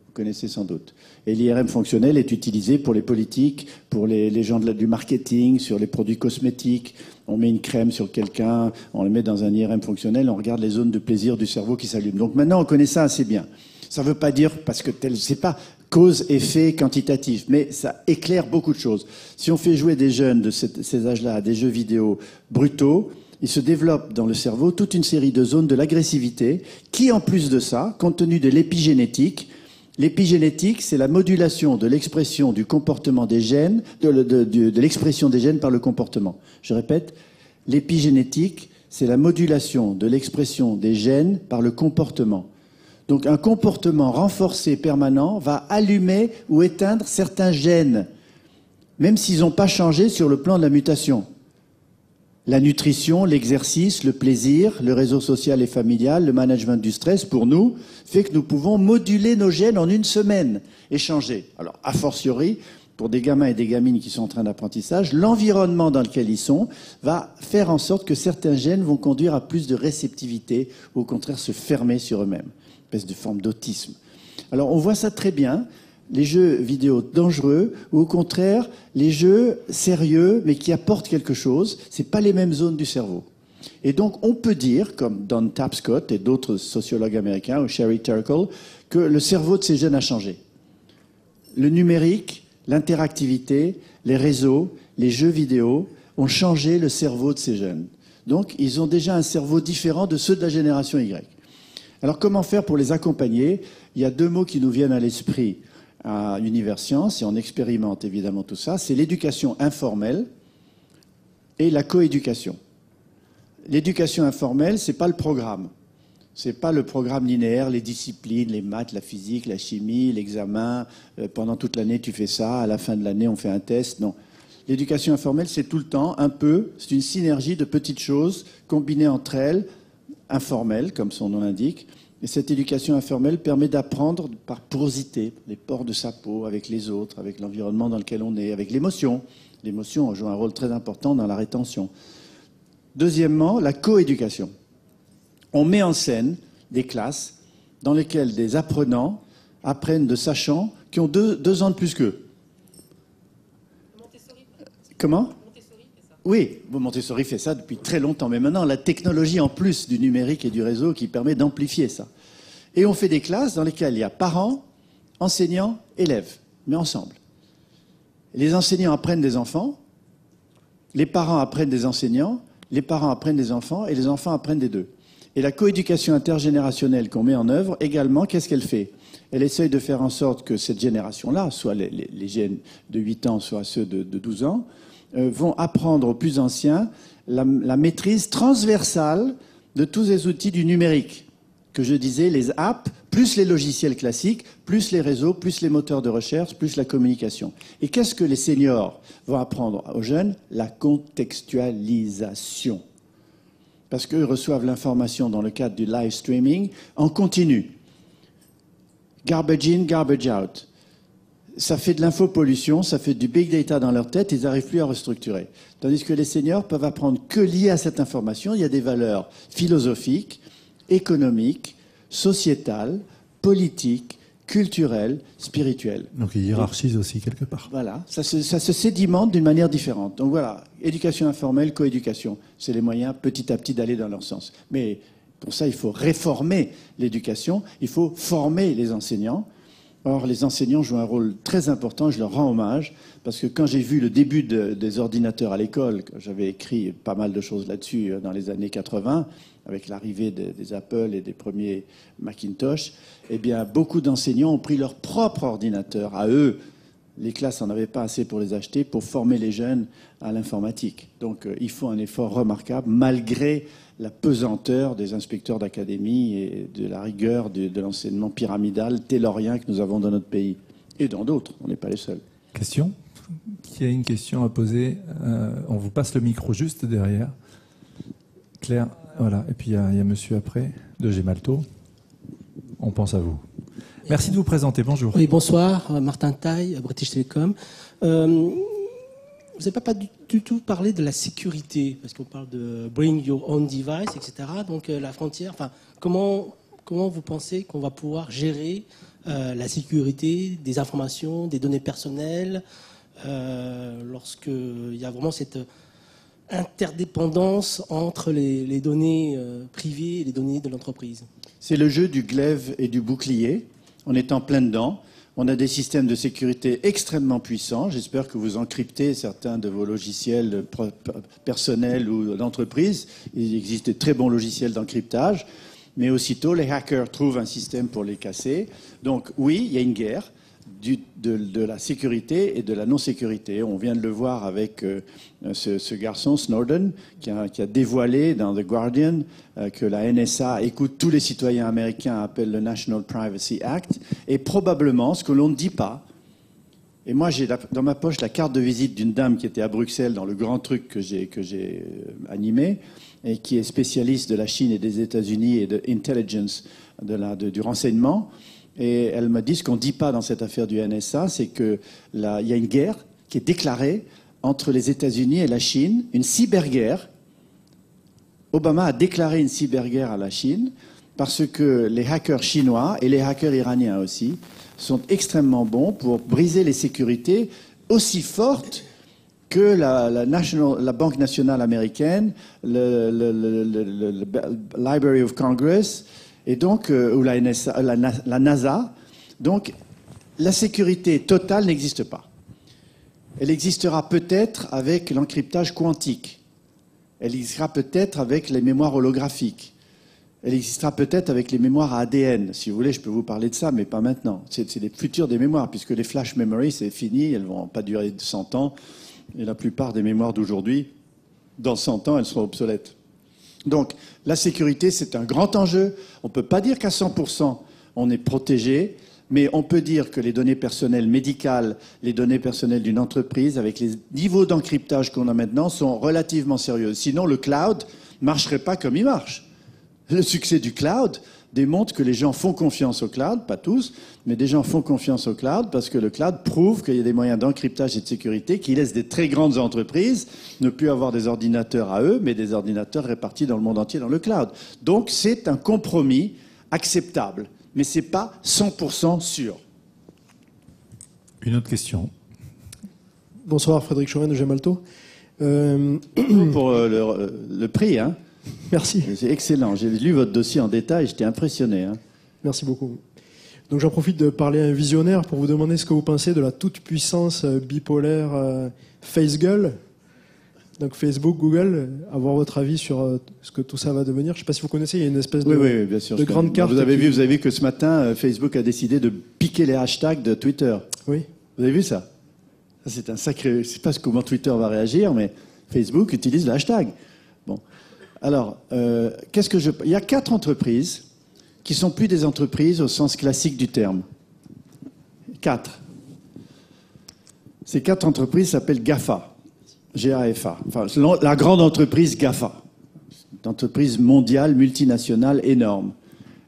Vous connaissez sans doute. Et l'IRM fonctionnel est utilisé pour les politiques, pour les gens du marketing, sur les produits cosmétiques. On met une crème sur quelqu'un, on le met dans un IRM fonctionnel, on regarde les zones de plaisir du cerveau qui s'allument. Donc maintenant, on connaît ça assez bien. Ça ne veut pas dire, parce que c'est pas cause-effet quantitatif, mais ça éclaire beaucoup de choses. Si on fait jouer des jeunes de ces âges-là à des jeux vidéo brutaux, il se développe dans le cerveau toute une série de zones de l'agressivité qui, en plus de ça, compte tenu de l'épigénétique, c'est la modulation de l'expression du comportement des gènes, de l'expression des gènes par le comportement. Je répète, l'épigénétique, c'est la modulation de l'expression des gènes par le comportement. Donc un comportement renforcé permanent va allumer ou éteindre certains gènes, même s'ils n'ont pas changé sur le plan de la mutation. La nutrition, l'exercice, le plaisir, le réseau social et familial, le management du stress, pour nous, fait que nous pouvons moduler nos gènes en 1 semaine et changer. Alors, a fortiori, pour des gamins et des gamines qui sont en train d'apprentissage, l'environnement dans lequel ils sont va faire en sorte que certains gènes vont conduire à plus de réceptivité, ou au contraire se fermer sur eux-mêmes. Une espèce de forme d'autisme. Alors, on voit ça très bien. Les jeux vidéo dangereux, ou au contraire, les jeux sérieux, mais qui apportent quelque chose, c'est pas les mêmes zones du cerveau. Et donc, on peut dire, comme Don Tapscott et d'autres sociologues américains, ou Sherry Turkle, que le cerveau de ces jeunes a changé. Le numérique, l'interactivité, les réseaux, les jeux vidéo ont changé le cerveau de ces jeunes. Donc, ils ont déjà un cerveau différent de ceux de la génération Y. Alors, comment faire pour les accompagner? Il y a 2 mots qui nous viennent à l'esprit à Univers Science, et on expérimente évidemment tout ça, c'est l'éducation informelle et la coéducation. L'éducation informelle, c'est pas le programme. C'est pas le programme linéaire, les disciplines, les maths, la physique, la chimie, l'examen. Pendant toute l'année, tu fais ça. À la fin de l'année, on fait un test. Non. L'éducation informelle, c'est tout le temps, un peu. C'est une synergie de petites choses combinées entre elles, informelles, comme son nom l'indique. Et cette éducation informelle permet d'apprendre par porosité, les pores de sa peau, avec les autres, avec l'environnement dans lequel on est, avec l'émotion. L'émotion joue un rôle très important dans la rétention. Deuxièmement, la coéducation. On met en scène des classes dans lesquelles des apprenants apprennent de sachants qui ont 2 ans de plus qu'eux. Montessori. Comment ? Montessori fait ça. Oui, Montessori fait ça depuis très longtemps, mais maintenant la technologie en plus du numérique et du réseau qui permet d'amplifier ça. Et on fait des classes dans lesquelles il y a parents, enseignants, élèves, mais ensemble. Les enseignants apprennent des enfants, les parents apprennent des enseignants, les parents apprennent des enfants et les enfants apprennent des 2. Et la coéducation intergénérationnelle qu'on met en œuvre, également, qu'est-ce qu'elle fait? Elle essaye de faire en sorte que cette génération-là, soit les jeunes de 8 ans, soit ceux de 12 ans, vont apprendre aux plus anciens la maîtrise transversale de tous les outils du numérique. Que je disais, les apps, plus les logiciels classiques, plus les réseaux, plus les moteurs de recherche, plus la communication. Et qu'est-ce que les seniors vont apprendre aux jeunes? La contextualisation. Parce qu'eux reçoivent l'information dans le cadre du live streaming en continu. Garbage in, garbage out. Ça fait de l'infopollution, ça fait du big data dans leur tête, ils n'arrivent plus à restructurer. Tandis que les seniors peuvent apprendre que lié à cette information, il y a des valeurs philosophiques, économiques, sociétales, politiques, culturelle, spirituelle. Donc il hiérarchise aussi quelque part. Voilà, ça se sédimente d'une manière différente. Donc voilà, éducation informelle, coéducation, c'est les moyens petit à petit d'aller dans leur sens. Mais pour ça, il faut réformer l'éducation, il faut former les enseignants. Or, les enseignants jouent un rôle très important, je leur rends hommage, parce que quand j'ai vu le début des ordinateurs à l'école, j'avais écrit pas mal de choses là-dessus dans les années 80, avec l'arrivée des Apple et des premiers Macintosh, eh bien, beaucoup d'enseignants ont pris leur propre ordinateur à eux. Les classes n'en avaient pas assez pour les acheter, pour former les jeunes à l'informatique. Donc, il faut un effort remarquable, malgré la pesanteur des inspecteurs d'académie et de la rigueur de l'enseignement pyramidal taylorien que nous avons dans notre pays. Et dans d'autres, on n'est pas les seuls. Question ? Qui a une question à poser ? On vous passe le micro juste derrière. Claire, voilà. Et puis il y a monsieur après, de Gemalto. On pense à vous. Merci de vous présenter. Bonjour. Oui, bonsoir. Martin Taille, British Telecom. Vous n'avez pas du tout parlé de la sécurité, parce qu'on parle de bring your own device, etc. Donc la frontière, enfin, comment vous pensez qu'on va pouvoir gérer la sécurité des informations, des données personnelles, lorsqu'il y a vraiment cette interdépendance entre les données privées et les données de l'entreprise? C'est le jeu du glaive et du bouclier. On est en plein dedans. On a des systèmes de sécurité extrêmement puissants. J'espère que vous encryptez certains de vos logiciels personnels ou d'entreprise. Il existe de très bons logiciels d'encryptage. Mais aussitôt, les hackers trouvent un système pour les casser. Donc oui, il y a une guerre de la sécurité et de la non-sécurité. On vient de le voir avec ce garçon, Snowden, qui a dévoilé dans The Guardian que la NSA écoute tous les citoyens américains, appelle le National Privacy Act, et probablement, ce que l'on ne dit pas, et moi j'ai dans ma poche la carte de visite d'une dame qui était à Bruxelles dans le grand truc que j'ai animé, et qui est spécialiste de la Chine et des États-Unis et de intelligence, du renseignement. Et elle m'a dit ce qu'on ne dit pas dans cette affaire du NSA, c'est qu'il y a une guerre qui est déclarée entre les États-Unis et la Chine, une cyberguerre. Obama a déclaré une cyberguerre à la Chine parce que les hackers chinois et les hackers iraniens aussi sont extrêmement bons pour briser les sécurités aussi fortes que la Banque nationale américaine, le Library of Congress, et donc, ou la NASA. Donc, la sécurité totale n'existe pas. Elle existera peut-être avec l'encryptage quantique. Elle existera peut-être avec les mémoires holographiques. Elle existera peut-être avec les mémoires à ADN. Si vous voulez, je peux vous parler de ça, mais pas maintenant. C'est les futurs des mémoires, puisque les flash memories, c'est fini, elles ne vont pas durer 100 ans. Et la plupart des mémoires d'aujourd'hui, dans 100 ans, elles seront obsolètes. Donc, la sécurité, c'est un grand enjeu. On ne peut pas dire qu'à 100%, on est protégé, mais on peut dire que les données personnelles médicales, les données personnelles d'une entreprise, avec les niveaux d'encryptage qu'on a maintenant, sont relativement sérieuses. Sinon, le cloud ne marcherait pas comme il marche. Le succès du cloud démontre que les gens font confiance au cloud, pas tous, mais des gens font confiance au cloud parce que le cloud prouve qu'il y a des moyens d'encryptage et de sécurité qui laissent des très grandes entreprises ne plus avoir des ordinateurs à eux, mais des ordinateurs répartis dans le monde entier dans le cloud. Donc c'est un compromis acceptable, mais ce n'est pas 100% sûr. Une autre question. Bonsoir, Frédéric Chauvin de Gemalto. Pour le prix, hein. Merci. C'est excellent. J'ai lu votre dossier en détail, j'étais impressionné. Hein. Merci beaucoup. Donc j'en profite de parler à un visionnaire pour vous demander ce que vous pensez de la toute-puissance bipolaire FaceGull. Donc Facebook, Google, avoir votre avis sur ce que tout ça va devenir. Je ne sais pas si vous connaissez, il y a une espèce de, bien sûr, de grande carte. Vous avez vu que ce matin, Facebook a décidé de piquer les hashtags de Twitter. Oui. Vous avez vu ça? Ça c'est un sacré... Je ne sais pas comment Twitter va réagir, mais Facebook utilise le hashtag. Bon. Alors, il y a 4 entreprises qui sont plus des entreprises au sens classique du terme. 4. Ces 4 entreprises s'appellent GAFA. G-A-F-A. Enfin, la grande entreprise GAFA. Une entreprise mondiale, multinationale, énorme.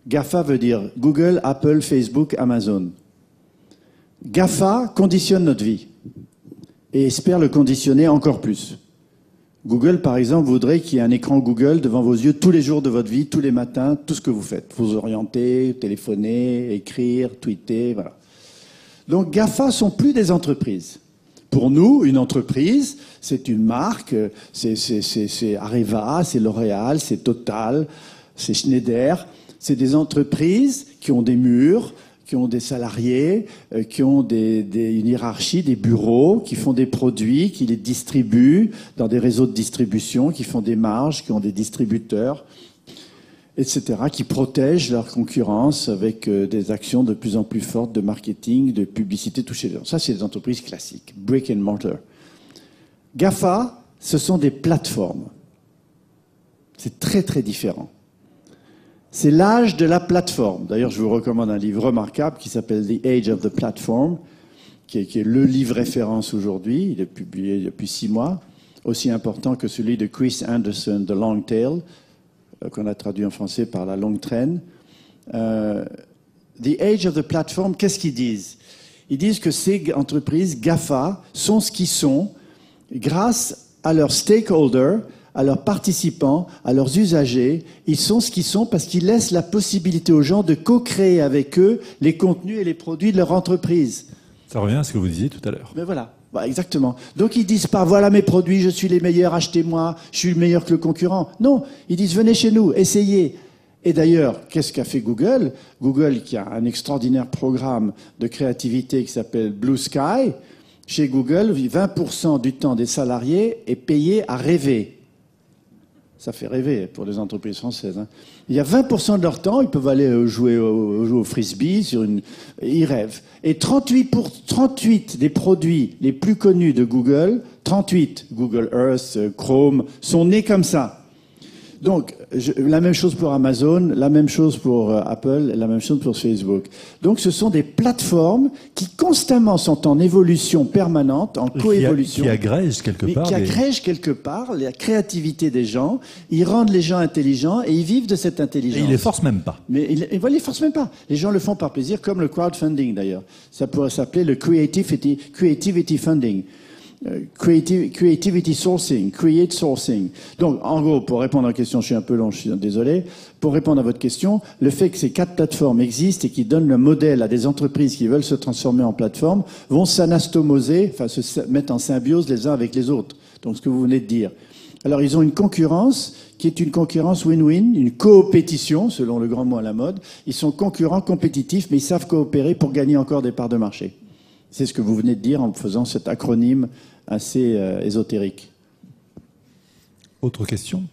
GAFA veut dire Google, Apple, Facebook, Amazon. GAFA conditionne notre vie et espère le conditionner encore plus. Google, par exemple, voudrait qu'il y ait un écran Google devant vos yeux tous les jours de votre vie, tous les matins, tout ce que vous faites. Vous orienter, téléphoner, écrire, tweeter, voilà. Donc GAFA sont plus des entreprises. Pour nous, une entreprise, c'est une marque, c'est Areva, c'est L'Oréal, c'est Total, c'est Schneider. C'est des entreprises qui ont des murs, qui ont des salariés, qui ont une hiérarchie, des bureaux, qui font des produits, qui les distribuent dans des réseaux de distribution, qui font des marges, qui ont des distributeurs, etc., qui protègent leur concurrence avec des actions de plus en plus fortes de marketing, de publicité touchée les gens. Ça, c'est des entreprises classiques, brick and mortar. GAFA, ce sont des plateformes. C'est très, très différent. C'est l'âge de la plateforme. D'ailleurs, je vous recommande un livre remarquable qui s'appelle The Age of the Platform, qui est le livre référence aujourd'hui. Il est publié depuis 6 mois, aussi important que celui de Chris Anderson, The Long Tail, qu'on a traduit en français par La Longue Traîne. The Age of the Platform, qu'est-ce qu'ils disent? Ils disent que ces entreprises GAFA sont ce qu'ils sont grâce à leurs stakeholders, à leurs participants, à leurs usagers. Ils sont ce qu'ils sont parce qu'ils laissent la possibilité aux gens de co-créer avec eux les contenus et les produits de leur entreprise. Ça revient à ce que vous disiez tout à l'heure. Mais voilà, exactement. Donc ils disent pas, voilà mes produits, je suis les meilleurs, achetez-moi, je suis meilleur que le concurrent. Non, ils disent, venez chez nous, essayez. Et d'ailleurs, qu'est-ce qu'a fait Google? Google, qui a un extraordinaire programme de créativité qui s'appelle Blue Sky. Chez Google, 20% du temps des salariés est payé à rêver. Ça fait rêver pour les entreprises françaises. Hein. Il y a 20% de leur temps, ils peuvent aller jouer au frisbee, ils rêvent. Et 38 des produits les plus connus de Google, 38, Google Earth, Chrome, sont nés comme ça. Donc, la même chose pour Amazon, la même chose pour Apple, la même chose pour Facebook. Donc, ce sont des plateformes qui constamment sont en évolution permanente, en coévolution. Qui agrègent quelque part. Qui agrègent quelque part la créativité des gens. Ils rendent les gens intelligents et ils vivent de cette intelligence. Et ils les forcent même pas. Mais ils les forcent même pas. Les gens le font par plaisir, comme le crowdfunding d'ailleurs. Ça pourrait s'appeler le creativity funding. Creativity sourcing, create sourcing. Donc, en gros, pour répondre à la question, je suis un peu long, je suis désolé. Pour répondre à votre question, le fait que ces 4 plateformes existent et qui donnent le modèle à des entreprises qui veulent se transformer en plateforme vont s'anastomoser, enfin se mettre en symbiose les uns avec les autres. Donc, ce que vous venez de dire. Alors, ils ont une concurrence qui est une concurrence win-win, une coopétition, selon le grand mot à la mode. Ils sont concurrents, compétitifs, mais ils savent coopérer pour gagner encore des parts de marché. C'est ce que vous venez de dire en faisant cet acronyme assez ésotérique. Autre question?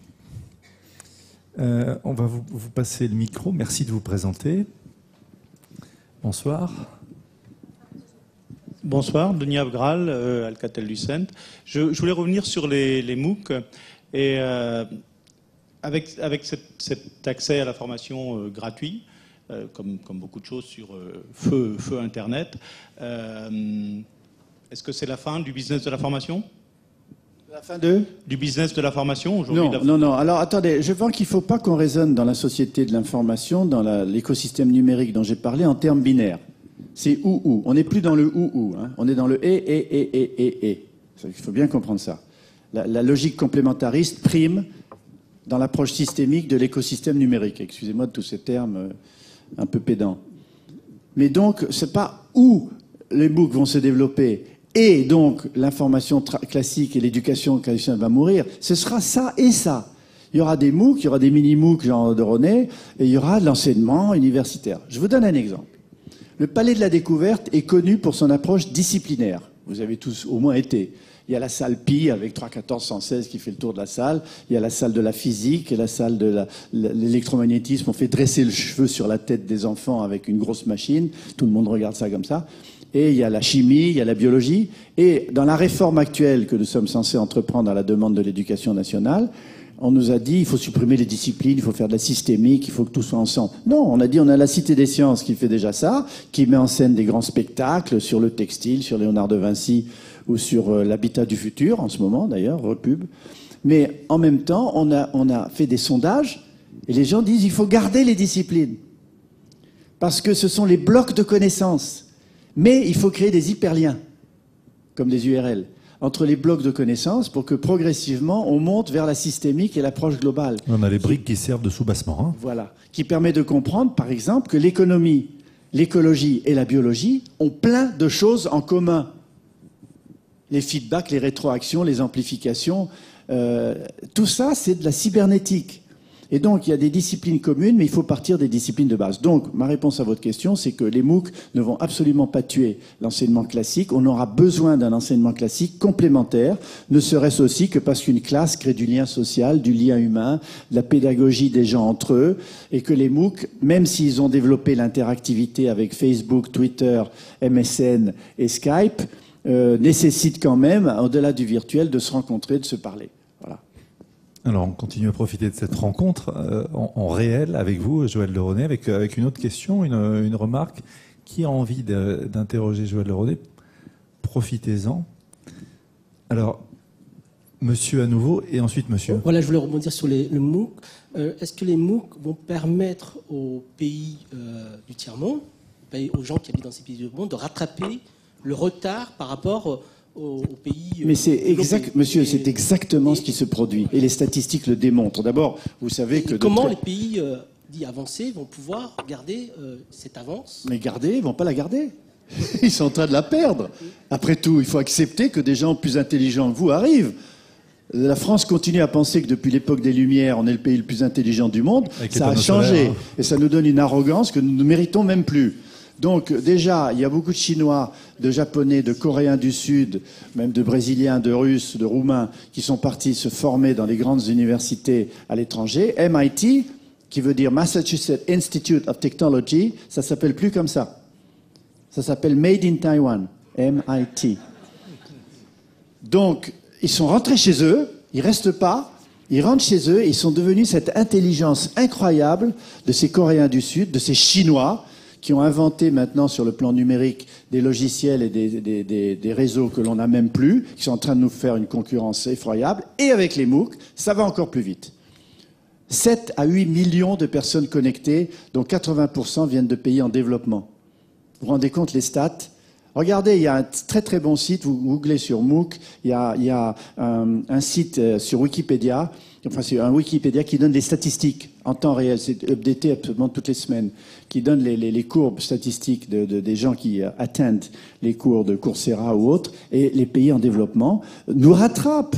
On va vous passer le micro. Merci de vous présenter. Bonsoir. Bonsoir, Denis Abgral, Alcatel-Lucent. Je voulais revenir sur les MOOC et avec cet accès à la formation gratuit, comme beaucoup de choses sur feu Internet. Est-ce que c'est la fin du business de la formation? La fin du business de la formation aujourd'hui? Non. Alors attendez, je pense qu'il ne faut pas qu'on raisonne dans la société de l'information, dans l'écosystème numérique dont j'ai parlé, en termes binaires. C'est ou. On n'est plus dans le ou. Hein. On est dans le et. Il faut bien comprendre ça. La logique complémentariste prime dans l'approche systémique de l'écosystème numérique. Excusez-moi de tous ces termes un peu pédants. Mais donc, c'est pas où les MOOC vont se développer et donc l'information classique et l'éducation traditionnelle va mourir. Ce sera ça et ça. Il y aura des MOOC, il y aura des mini-MOOC genre de René, et il y aura de l'enseignement universitaire. Je vous donne un exemple. Le Palais de la Découverte est connu pour son approche disciplinaire. Vous avez tous au moins été. Il y a la salle Pi avec 3-14-116 qui fait le tour de la salle. Il y a la salle de la physique et la salle de l'électromagnétisme. On fait dresser le cheveu sur la tête des enfants avec une grosse machine. Tout le monde regarde ça comme ça. Et il y a la chimie, il y a la biologie. Et dans la réforme actuelle que nous sommes censés entreprendre à la demande de l'éducation nationale, on nous a dit il faut supprimer les disciplines, il faut faire de la systémique, il faut que tout soit ensemble. Non, on a dit on a la Cité des Sciences qui fait déjà ça, qui met en scène des grands spectacles sur le textile, sur Léonard de Vinci ou sur l'habitat du futur, en ce moment d'ailleurs, repub. Mais en même temps, on a fait des sondages et les gens disent il faut garder les disciplines. Parce que ce sont les blocs de connaissances. Mais il faut créer des hyperliens, comme des URL. entre les blocs de connaissances pour que progressivement on monte vers la systémique et l'approche globale. On a les briques qui servent de soubassement. Hein. Voilà. Qui permet de comprendre, par exemple, que l'économie, l'écologie et la biologie ont plein de choses en commun. Les feedbacks, les rétroactions, les amplifications, tout ça, c'est de la cybernétique. Et donc, il y a des disciplines communes, mais il faut partir des disciplines de base. Donc, ma réponse à votre question, c'est que les MOOC ne vont absolument pas tuer l'enseignement classique. On aura besoin d'un enseignement classique complémentaire, ne serait-ce aussi que parce qu'une classe crée du lien social, du lien humain, de la pédagogie des gens entre eux, et que les MOOC, même s'ils ont développé l'interactivité avec Facebook, Twitter, MSN et Skype, nécessitent quand même, au-delà du virtuel, de se rencontrer, de se parler. Voilà. Alors, on continue à profiter de cette rencontre en réel avec vous, Joël Leronet, avec une autre question, une remarque. Qui a envie d'interroger Joël Leronet? Profitez-en. Alors, monsieur à nouveau, et ensuite monsieur. Voilà, je voulais rebondir sur le MOOC. Est-ce que les MOOC vont permettre aux pays du tiers-monde, aux gens qui habitent dans ces pays du monde, de rattraper le retard par rapport aux pays... Mais c'est exact, monsieur, c'est exactement ce qui se produit. Et les statistiques le démontrent. D'abord, vous savez que... Comment les pays dits avancés vont pouvoir garder cette avance? Mais garder, ils vont pas la garder. Ils sont en train de la perdre. Après tout, il faut accepter que des gens plus intelligents que vous arrivent. La France continue à penser que depuis l'époque des Lumières, on est le pays le plus intelligent du monde. Ça a changé. Solaires, hein. Et ça nous donne une arrogance que nous ne méritons même plus. Donc déjà, il y a beaucoup de Chinois, de Japonais, de Coréens du Sud, même de Brésiliens, de Russes, de Roumains, qui sont partis se former dans les grandes universités à l'étranger. MIT, qui veut dire Massachusetts Institute of Technology, ça s'appelle plus comme ça. Ça s'appelle Made in Taiwan, MIT. Donc, ils sont rentrés chez eux, ils restent pas, ils rentrent chez eux, et ils sont devenus cette intelligence incroyable de ces Coréens du Sud, de ces Chinois, qui ont inventé maintenant sur le plan numérique des logiciels et des réseaux que l'on n'a même plus, qui sont en train de nous faire une concurrence effroyable. Et avec les MOOC, ça va encore plus vite. 7 à 8 millions de personnes connectées, dont 80% viennent de pays en développement. Vous vous rendez compte les stats? Regardez, il y a un très très bon site, vous googlez sur MOOC, il y a un site sur Wikipédia, enfin c'est un Wikipédia qui donne des statistiques en temps réel, c'est updaté absolument toutes les semaines, qui donne les courbes statistiques des gens qui attendent les cours de Coursera ou autres, et les pays en développement nous rattrapent.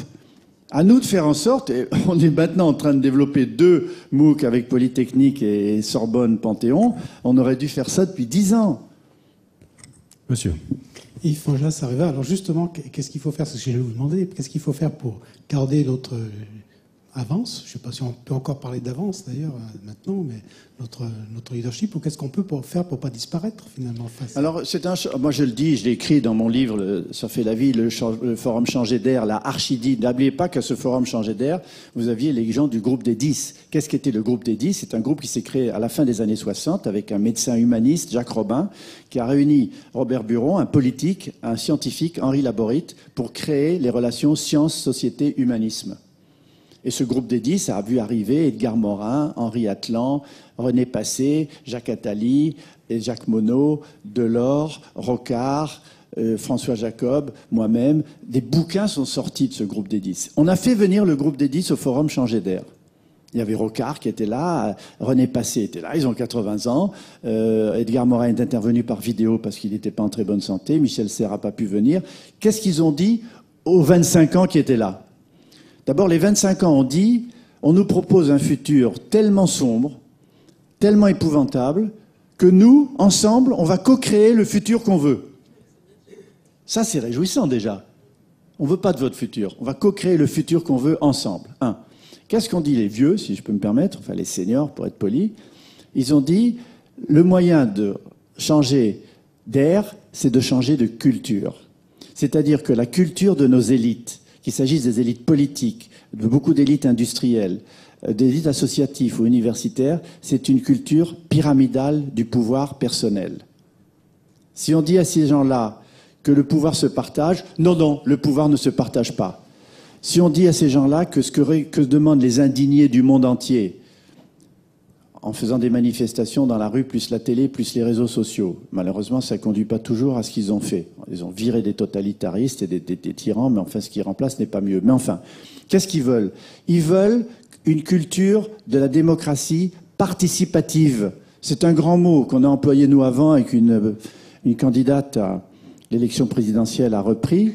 À nous de faire en sorte, et on est maintenant en train de développer 2 MOOC avec Polytechnique et Sorbonne Panthéon, on aurait dû faire ça depuis 10 ans. Monsieur. Yves Fangelas, ça arrive. Alors justement, qu'est-ce qu'il faut faire? C'est ce que je vais vous demander. Qu'est-ce qu'il faut faire pour garder notre avance? Je ne sais pas si on peut encore parler d'avance d'ailleurs maintenant, mais notre leadership, ou qu'est-ce qu'on peut faire pour ne pas disparaître finalement face. Alors, moi je le dis, je l'ai écrit dans mon livre Ça fait la vie, le forum Changer d'air, la archidie. N'oubliez pas qu'à ce forum Changer d'air, vous aviez les gens du groupe des 10. Qu'est-ce qu'était le groupe des 10? C'est un groupe qui s'est créé à la fin des années 60 avec un médecin humaniste, Jacques Robin, qui a réuni Robert Buron, un politique, un scientifique, Henri Laborit, pour créer les relations science, société, humanisme. Et ce groupe des 10 a vu arriver Edgar Morin, Henri Atlan, René Passé, Jacques Attali, et Jacques Monod, Delors, Rocard, François Jacob, moi-même. Des bouquins sont sortis de ce groupe des 10. On a fait venir le groupe des 10 au forum Changer d'air. Il y avait Rocard qui était là, René Passé était là, ils ont 80 ans. Edgar Morin est intervenu par vidéo parce qu'il n'était pas en très bonne santé. Michel Serres n'a pas pu venir. Qu'est-ce qu'ils ont dit aux 25 ans qui étaient là? D'abord, les 25 ans ont dit, on nous propose un futur tellement sombre, tellement épouvantable, que nous, ensemble, on va co-créer le futur qu'on veut. Ça, c'est réjouissant déjà. On ne veut pas de votre futur. On va co-créer le futur qu'on veut ensemble. Qu'est-ce qu'ont dit les vieux, si je peux me permettre, enfin les seniors pour être poli? Ils ont dit, le moyen de changer d'air, c'est de changer de culture. C'est-à-dire que la culture de nos élites, qu'il s'agisse des élites politiques, de beaucoup d'élites industrielles, d'élites associatives ou universitaires, c'est une culture pyramidale du pouvoir personnel. Si on dit à ces gens-là que le pouvoir se partage, non, le pouvoir ne se partage pas. Si on dit à ces gens-là que ce que demandent les indignés du monde entier, en faisant des manifestations dans la rue, plus la télé, plus les réseaux sociaux. Malheureusement, ça ne conduit pas toujours à ce qu'ils ont fait. Ils ont viré des totalitaristes et des tyrans, mais enfin, ce qu'ils remplacent n'est pas mieux. Mais enfin, qu'est-ce qu'ils veulent? Ils veulent une culture de la démocratie participative. C'est un grand mot qu'on a employé nous avant et qu'une candidate à l'élection présidentielle a repris.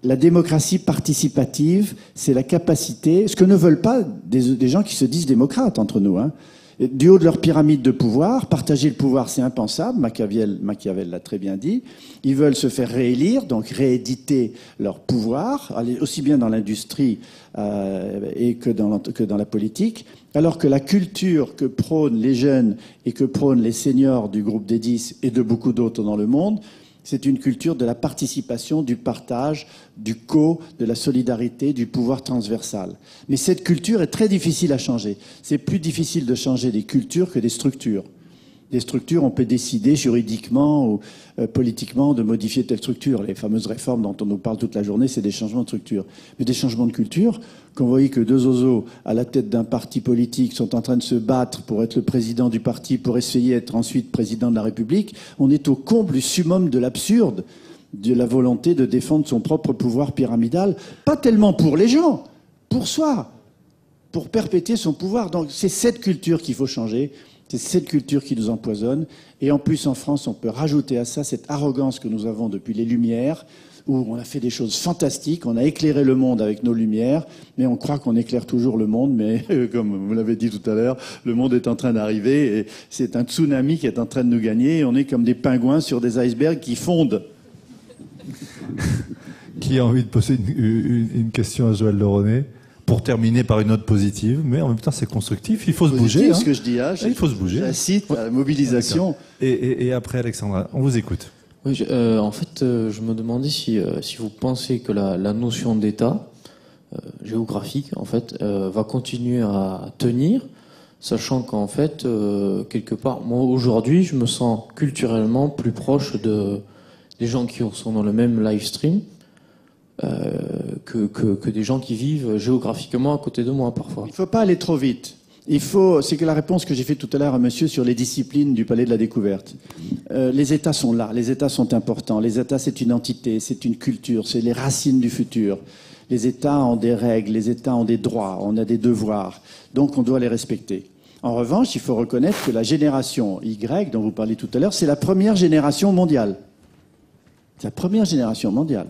La démocratie participative, c'est la capacité, ce que ne veulent pas des gens qui se disent démocrates entre nous, hein. Du haut de leur pyramide de pouvoir, partager le pouvoir, c'est impensable, Machiavel l'a très bien dit. Ils veulent se faire réélire, donc rééditer leur pouvoir, aller aussi bien dans l'industrie et que dans la politique, alors que la culture que prônent les jeunes et que prônent les seniors du groupe des 10 et de beaucoup d'autres dans le monde, c'est une culture de la participation, du partage, de la solidarité, du pouvoir transversal. Mais cette culture est très difficile à changer. C'est plus difficile de changer des cultures que des structures. Des structures, on peut décider juridiquement ou politiquement de modifier telle structure. Les fameuses réformes dont on nous parle toute la journée, c'est des changements de structure. Mais des changements de culture, quand vous voyez que deux oiseaux à la tête d'un parti politique sont en train de se battre pour être le président du parti, pour essayer d'être ensuite président de la République, on est au comble du summum de l'absurde, de la volonté de défendre son propre pouvoir pyramidal, pas tellement pour les gens, pour soi, pour perpétuer son pouvoir. Donc c'est cette culture qu'il faut changer. C'est cette culture qui nous empoisonne. Et en plus, en France, on peut rajouter à ça cette arrogance que nous avons depuis les Lumières, où on a fait des choses fantastiques, on a éclairé le monde avec nos lumières, mais on croit qu'on éclaire toujours le monde, mais comme vous l'avez dit tout à l'heure, le monde est en train d'arriver, et c'est un tsunami qui est en train de nous gagner, et on est comme des pingouins sur des icebergs qui fondent. Qui a envie de poser une question à Joël Leronet? Pour terminer par une note positive, mais en même temps c'est constructif, il faut se bouger. C'est ce que je dis, hein, il faut se bouger. J'incite à la mobilisation. Et après Alexandra, on vous écoute. Oui, en fait, je me demandais si vous pensez que la notion d'État géographique, en fait, va continuer à tenir, sachant qu'en fait, quelque part, moi aujourd'hui, je me sens culturellement plus proche des gens qui sont dans le même live stream. Que des gens qui vivent géographiquement à côté de moi parfois. Il ne faut pas aller trop vite. C'est que la réponse que j'ai faite tout à l'heure à monsieur sur les disciplines du Palais de la Découverte. Les États sont là, les États sont importants. Les États, c'est une entité, c'est une culture, c'est les racines du futur. Les États ont des règles, les États ont des droits, on a des devoirs. Donc on doit les respecter. En revanche, il faut reconnaître que la génération Y, dont vous parliez tout à l'heure, c'est la première génération mondiale. C'est la première génération mondiale.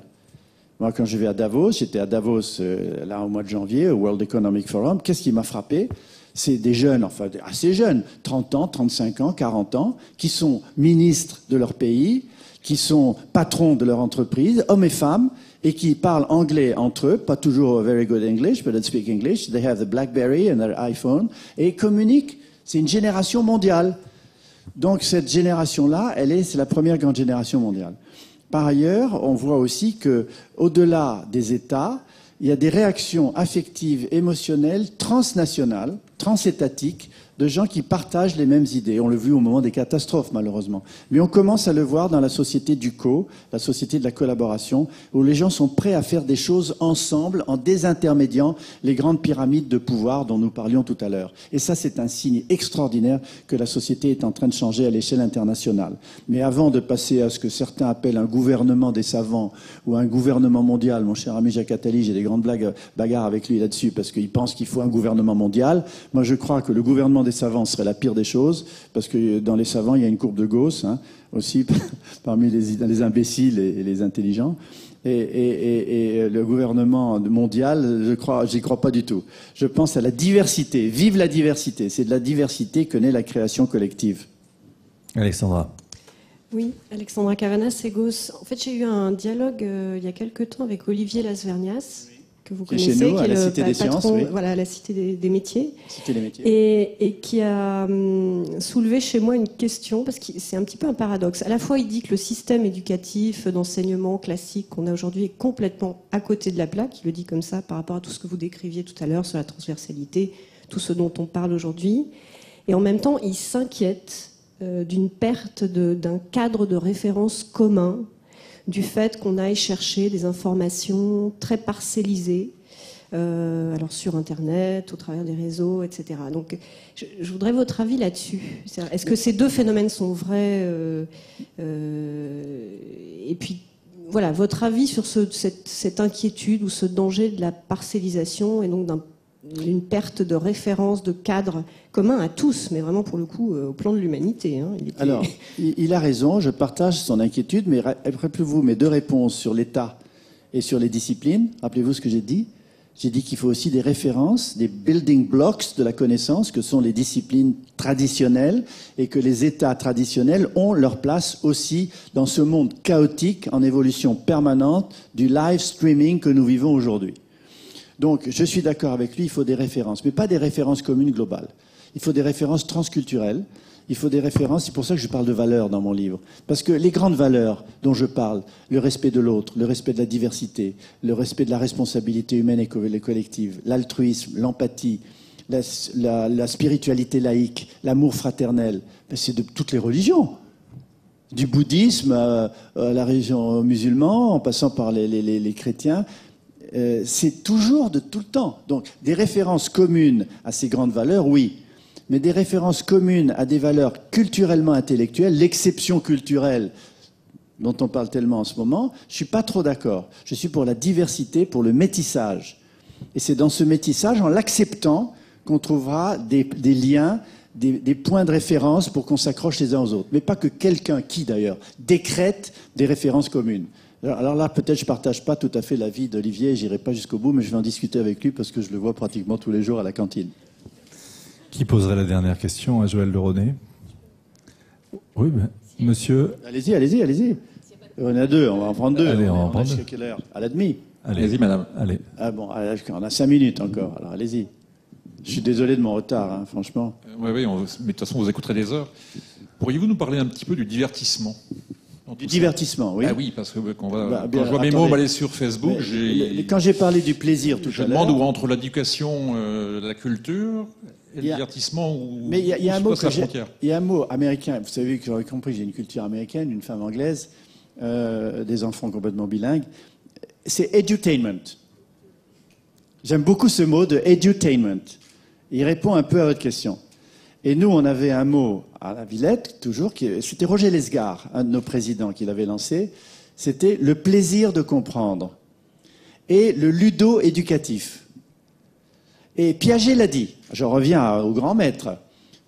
Moi, quand je vais à Davos, j'étais à Davos là au mois de janvier, au World Economic Forum, qu'est-ce qui m'a frappé? C'est des jeunes, enfin assez jeunes, 30 ans, 35 ans, 40 ans, qui sont ministres de leur pays, qui sont patrons de leur entreprise, hommes et femmes, et qui parlent anglais entre eux, pas toujours very good English, but they speak English, they have the BlackBerry and their iPhone, et communiquent. C'est une génération mondiale. Donc cette génération-là, c'est la première grande génération mondiale. Par ailleurs, on voit aussi que, au-delà des États, il y a des réactions affectives, émotionnelles, transnationales, transétatiques, de gens qui partagent les mêmes idées. On l'a vu au moment des catastrophes, malheureusement. Mais on commence à le voir dans la société du la société de la collaboration, où les gens sont prêts à faire des choses ensemble, en désintermédiant les grandes pyramides de pouvoir dont nous parlions tout à l'heure. Et ça, c'est un signe extraordinaire que la société est en train de changer à l'échelle internationale. Mais avant de passer à ce que certains appellent un gouvernement des savants ou un gouvernement mondial, mon cher ami Jacques Attali, j'ai des grandes bagarres avec lui là-dessus, parce qu'il pense qu'il faut un gouvernement mondial. Moi, je crois que le gouvernement des savants serait la pire des choses, parce que dans les savants, il y a une courbe de Gauss, hein, aussi, parmi les imbéciles et les intelligents. Et le gouvernement mondial, j'y crois pas du tout. Je pense à la diversité. Vive la diversité. C'est de la diversité que naît la création collective. Alexandra. Oui, Alexandra Cavanas, Ségos. En fait, j'ai eu un dialogue il y a quelque temps avec Olivier Lasvernias, que vous connaissez, chez nous, qui est à la le Cité des patron, Sciences, oui. voilà, à la Cité des Métiers. Cité des Métiers. Et qui a soulevé chez moi une question, parce que c'est un petit peu un paradoxe. À la fois, il dit que le système éducatif d'enseignement classique qu'on a aujourd'hui est complètement à côté de la plaque. Il le dit comme ça par rapport à tout ce que vous décriviez tout à l'heure sur la transversalité, tout ce dont on parle aujourd'hui. Et en même temps, il s'inquiète d'une perte d'un cadre de référence commun, du fait qu'on aille chercher des informations très parcellisées, alors sur Internet, au travers des réseaux, etc. Donc, je voudrais votre avis là-dessus. Est-ce que ces deux phénomènes sont vrais et puis, voilà, votre avis sur cette inquiétude ou ce danger de la parcellisation et donc d'une perte de référence, de cadre commun à tous, mais vraiment pour le coup au plan de l'humanité. Hein. Alors, il a raison, je partage son inquiétude, mais rappelez-vous mes deux réponses sur l'État et sur les disciplines. Rappelez-vous ce que j'ai dit. J'ai dit qu'il faut aussi des références, des building blocks de la connaissance, que sont les disciplines traditionnelles, et que les États traditionnels ont leur place aussi dans ce monde chaotique en évolution permanente du live streaming que nous vivons aujourd'hui. Donc, je suis d'accord avec lui, il faut des références, mais pas des références communes globales. Il faut des références transculturelles, il faut des références, c'est pour ça que je parle de valeurs dans mon livre. Parce que les grandes valeurs dont je parle, le respect de l'autre, le respect de la diversité, le respect de la responsabilité humaine et collective, l'altruisme, l'empathie, la spiritualité laïque, l'amour fraternel, ben c'est de toutes les religions. Du bouddhisme à la religion musulmane, en passant par les chrétiens. C'est toujours de tout le temps. Donc, des références communes à ces grandes valeurs, oui. Mais des références communes à des valeurs culturellement intellectuelles, l'exception culturelle dont on parle tellement en ce moment, je ne suis pas trop d'accord. Je suis pour la diversité, pour le métissage. Et c'est dans ce métissage, en l'acceptant, qu'on trouvera des liens, des points de référence pour qu'on s'accroche les uns aux autres. Mais pas que quelqu'un qui, d'ailleurs, décrète des références communes. Alors là, peut-être je ne partage pas tout à fait l'avis d'Olivier, je n'irai pas jusqu'au bout, mais je vais en discuter avec lui parce que je le vois pratiquement tous les jours à la cantine. Qui poserait la dernière question à Joël Leronet? Oui, ben, monsieur. Allez-y. On a deux, on va en prendre deux. Allez, on en prend deux. jusqu'à quelle heure? À la demi. Allez-y, madame. Allez. Ah bon, on a 5 minutes encore, alors allez-y. Je suis désolé de mon retard, hein, franchement. Oui, mais de toute façon, vous écouterez des heures. Pourriez-vous nous parler un petit peu du divertissement? Du divertissement, oui. Ah oui, parce que quand bien, je vois mes attendez. mômes aller sur Facebook, Quand j'ai parlé du plaisir tout à je l'heure... demande où entre l'éducation, la culture et le divertissement, Mais il y a un mot la frontière. Il y a un mot américain, vous savez que j'aurais compris, j'ai une culture américaine, une femme anglaise, des enfants complètement bilingues, c'est edutainment. J'aime beaucoup ce mot de edutainment. Il répond un peu à votre question. Et nous, on avait un mot à la Villette, toujours, c'était Roger Lesgard, un de nos présidents qui l'avait lancé, c'était le plaisir de comprendre et le ludo-éducatif. Et Piaget l'a dit, je reviens au grand maître,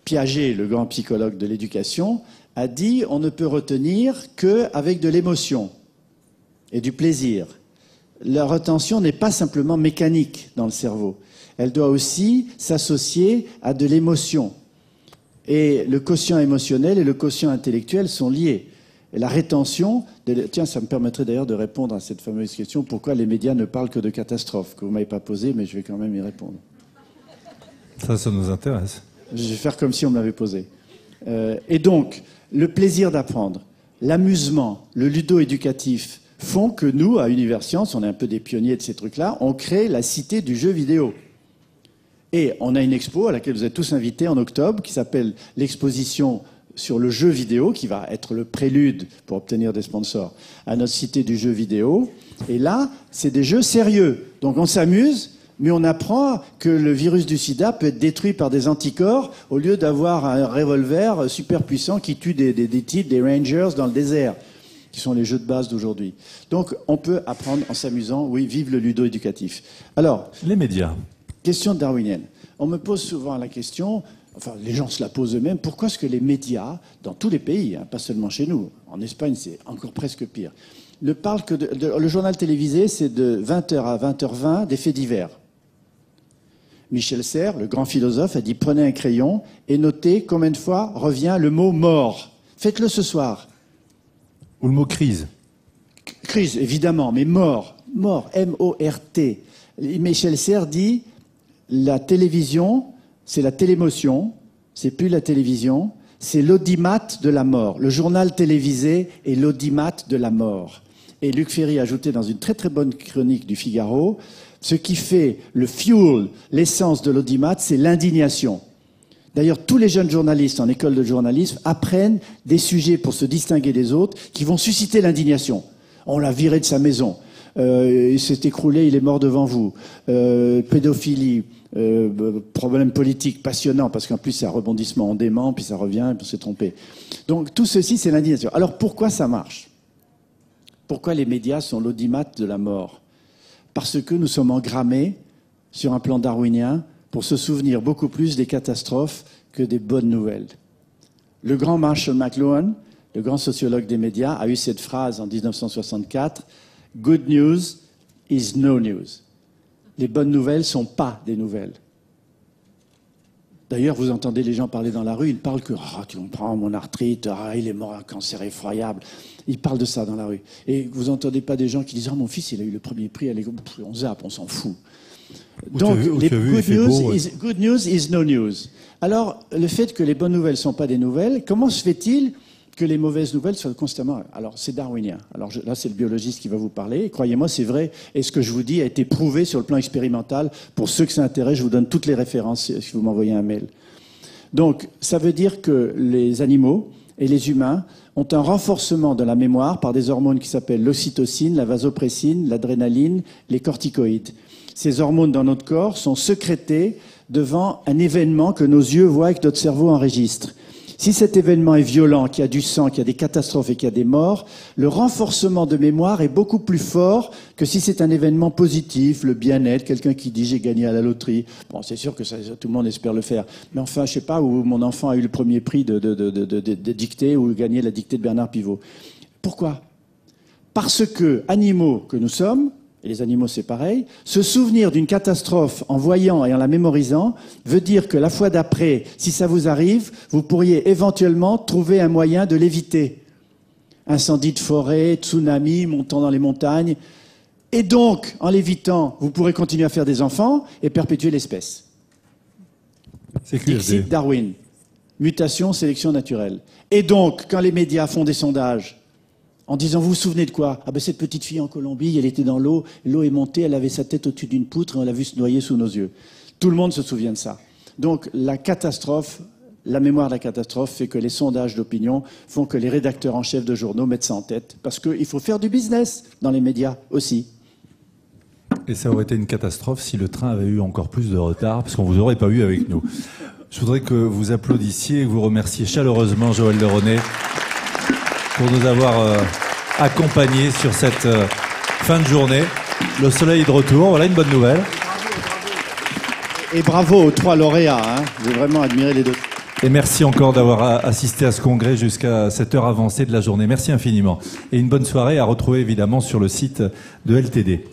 Piaget, le grand psychologue de l'éducation, a dit on ne peut retenir qu'avec de l'émotion et du plaisir. La retention n'est pas simplement mécanique dans le cerveau, elle doit aussi s'associer à de l'émotion. Et le quotient émotionnel et le quotient intellectuel sont liés. Et la rétention... Tiens, ça me permettrait d'ailleurs de répondre à cette fameuse question, pourquoi les médias ne parlent que de catastrophes, que vous ne m'avez pas posée, mais je vais quand même y répondre. Ça nous intéresse. Je vais faire comme si on me l'avait posé. Et donc, le plaisir d'apprendre, l'amusement, le ludo-éducatif font que nous, à Univers Science, on est un peu des pionniers de ces trucs-là, on crée la cité du jeu vidéo. Et on a une expo à laquelle vous êtes tous invités en octobre, qui s'appelle l'exposition sur le jeu vidéo, qui va être le prélude pour obtenir des sponsors à notre cité du jeu vidéo. Et là, c'est des jeux sérieux. Donc on s'amuse, mais on apprend que le virus du sida peut être détruit par des anticorps au lieu d'avoir un revolver super puissant qui tue des rangers dans le désert, qui sont les jeux de base d'aujourd'hui. Donc on peut apprendre en s'amusant, oui, vive le ludo-éducatif. Alors, les médias. Question darwinienne. On me pose souvent la question, enfin les gens se la posent eux-mêmes, pourquoi est-ce que les médias, dans tous les pays, hein, pas seulement chez nous, en Espagne c'est encore presque pire, ne parlent que le journal télévisé, c'est de 20h à 20h20 des faits divers. Michel Serres, le grand philosophe, a dit prenez un crayon et notez combien de fois revient le mot mort. Faites-le ce soir. Ou le mot crise. Crise, évidemment, mais mort. Mort, M-O-R-T. Michel Serres dit la télévision, c'est la télémotion, c'est plus la télévision, c'est l'audimat de la mort. Le journal télévisé est l'audimat de la mort. Et Luc Ferry a ajouté dans une très très bonne chronique du Figaro, ce qui fait le fuel, l'essence de l'audimat, c'est l'indignation. D'ailleurs, tous les jeunes journalistes en école de journalisme apprennent des sujets pour se distinguer des autres qui vont susciter l'indignation. On l'a viré de sa maison. il s'est écroulé, il est mort devant vous. Pédophilie, problème politique passionnant, parce qu'en plus c'est un rebondissement, on dément, puis ça revient, et puis on s'est trompé. Donc tout ceci, c'est l'indignation. Alors pourquoi ça marche? Pourquoi les médias sont l'audimat de la mort? Parce que nous sommes engrammés sur un plan darwinien pour se souvenir beaucoup plus des catastrophes que des bonnes nouvelles. Le grand Marshall McLuhan, le grand sociologue des médias, a eu cette phrase en 1964, « Good news is no news ». Les bonnes nouvelles ne sont pas des nouvelles. D'ailleurs, vous entendez les gens parler dans la rue, ils parlent que « tu comprends, mon arthrite, il est mort d'un cancer effroyable ». Ils parlent de ça dans la rue. Et vous n'entendez pas des gens qui disent « mon fils, il a eu le premier prix, allez, on zappe, on s'en fout ». Donc, les good news is no news. Alors, le fait que les bonnes nouvelles ne sont pas des nouvelles, comment se fait-il que les mauvaises nouvelles soient constamment... Alors, c'est darwinien. Alors là, c'est le biologiste qui va vous parler. Croyez-moi, c'est vrai. Et ce que je vous dis a été prouvé sur le plan expérimental. Pour ceux que ça intéresse, je vous donne toutes les références si vous m'envoyez un mail. Donc, ça veut dire que les animaux et les humains ont un renforcement de la mémoire par des hormones qui s'appellent l'ocytocine, la vasopressine, l'adrénaline, les corticoïdes. Ces hormones dans notre corps sont sécrétées devant un événement que nos yeux voient et que notre cerveau enregistre. Si cet événement est violent, qu'il y a du sang, qu'il y a des catastrophes et qu'il y a des morts, le renforcement de mémoire est beaucoup plus fort que si c'est un événement positif, le bien-être, quelqu'un qui dit j'ai gagné à la loterie. Bon, c'est sûr que ça, tout le monde espère le faire. Mais enfin, je sais pas, où mon enfant a eu le premier prix de dictée ou gagné la dictée de Bernard Pivot. Pourquoi? Parce que, animaux que nous sommes, et les animaux c'est pareil, se souvenir d'une catastrophe en voyant et en la mémorisant veut dire que la fois d'après, si ça vous arrive, vous pourriez éventuellement trouver un moyen de l'éviter. Incendie de forêt, tsunami, montant dans les montagnes. Et donc, en l'évitant, vous pourrez continuer à faire des enfants et perpétuer l'espèce. Dixit Darwin. Mutation, sélection naturelle. Et donc, quand les médias font des sondages, en disant, vous vous souvenez de quoi? Ah ben cette petite fille en Colombie, elle était dans l'eau est montée, elle avait sa tête au-dessus d'une poutre et on l'a vue se noyer sous nos yeux. Tout le monde se souvient de ça. Donc la catastrophe, la mémoire de la catastrophe fait que les sondages d'opinion font que les rédacteurs en chef de journaux mettent ça en tête. Parce qu'il faut faire du business dans les médias aussi. Et ça aurait été une catastrophe si le train avait eu encore plus de retard, parce qu'on vous aurait pas eu avec nous. Je voudrais que vous applaudissiez et que vous remerciez chaleureusement Joël Le René pour nous avoir accompagnés sur cette fin de journée. Le soleil est de retour, voilà une bonne nouvelle. Et bravo aux 3 lauréats, hein. J'ai vraiment admiré les 2. Et merci encore d'avoir assisté à ce congrès jusqu'à cette heure avancée de la journée. Merci infiniment. Et une bonne soirée à retrouver évidemment sur le site de LTD.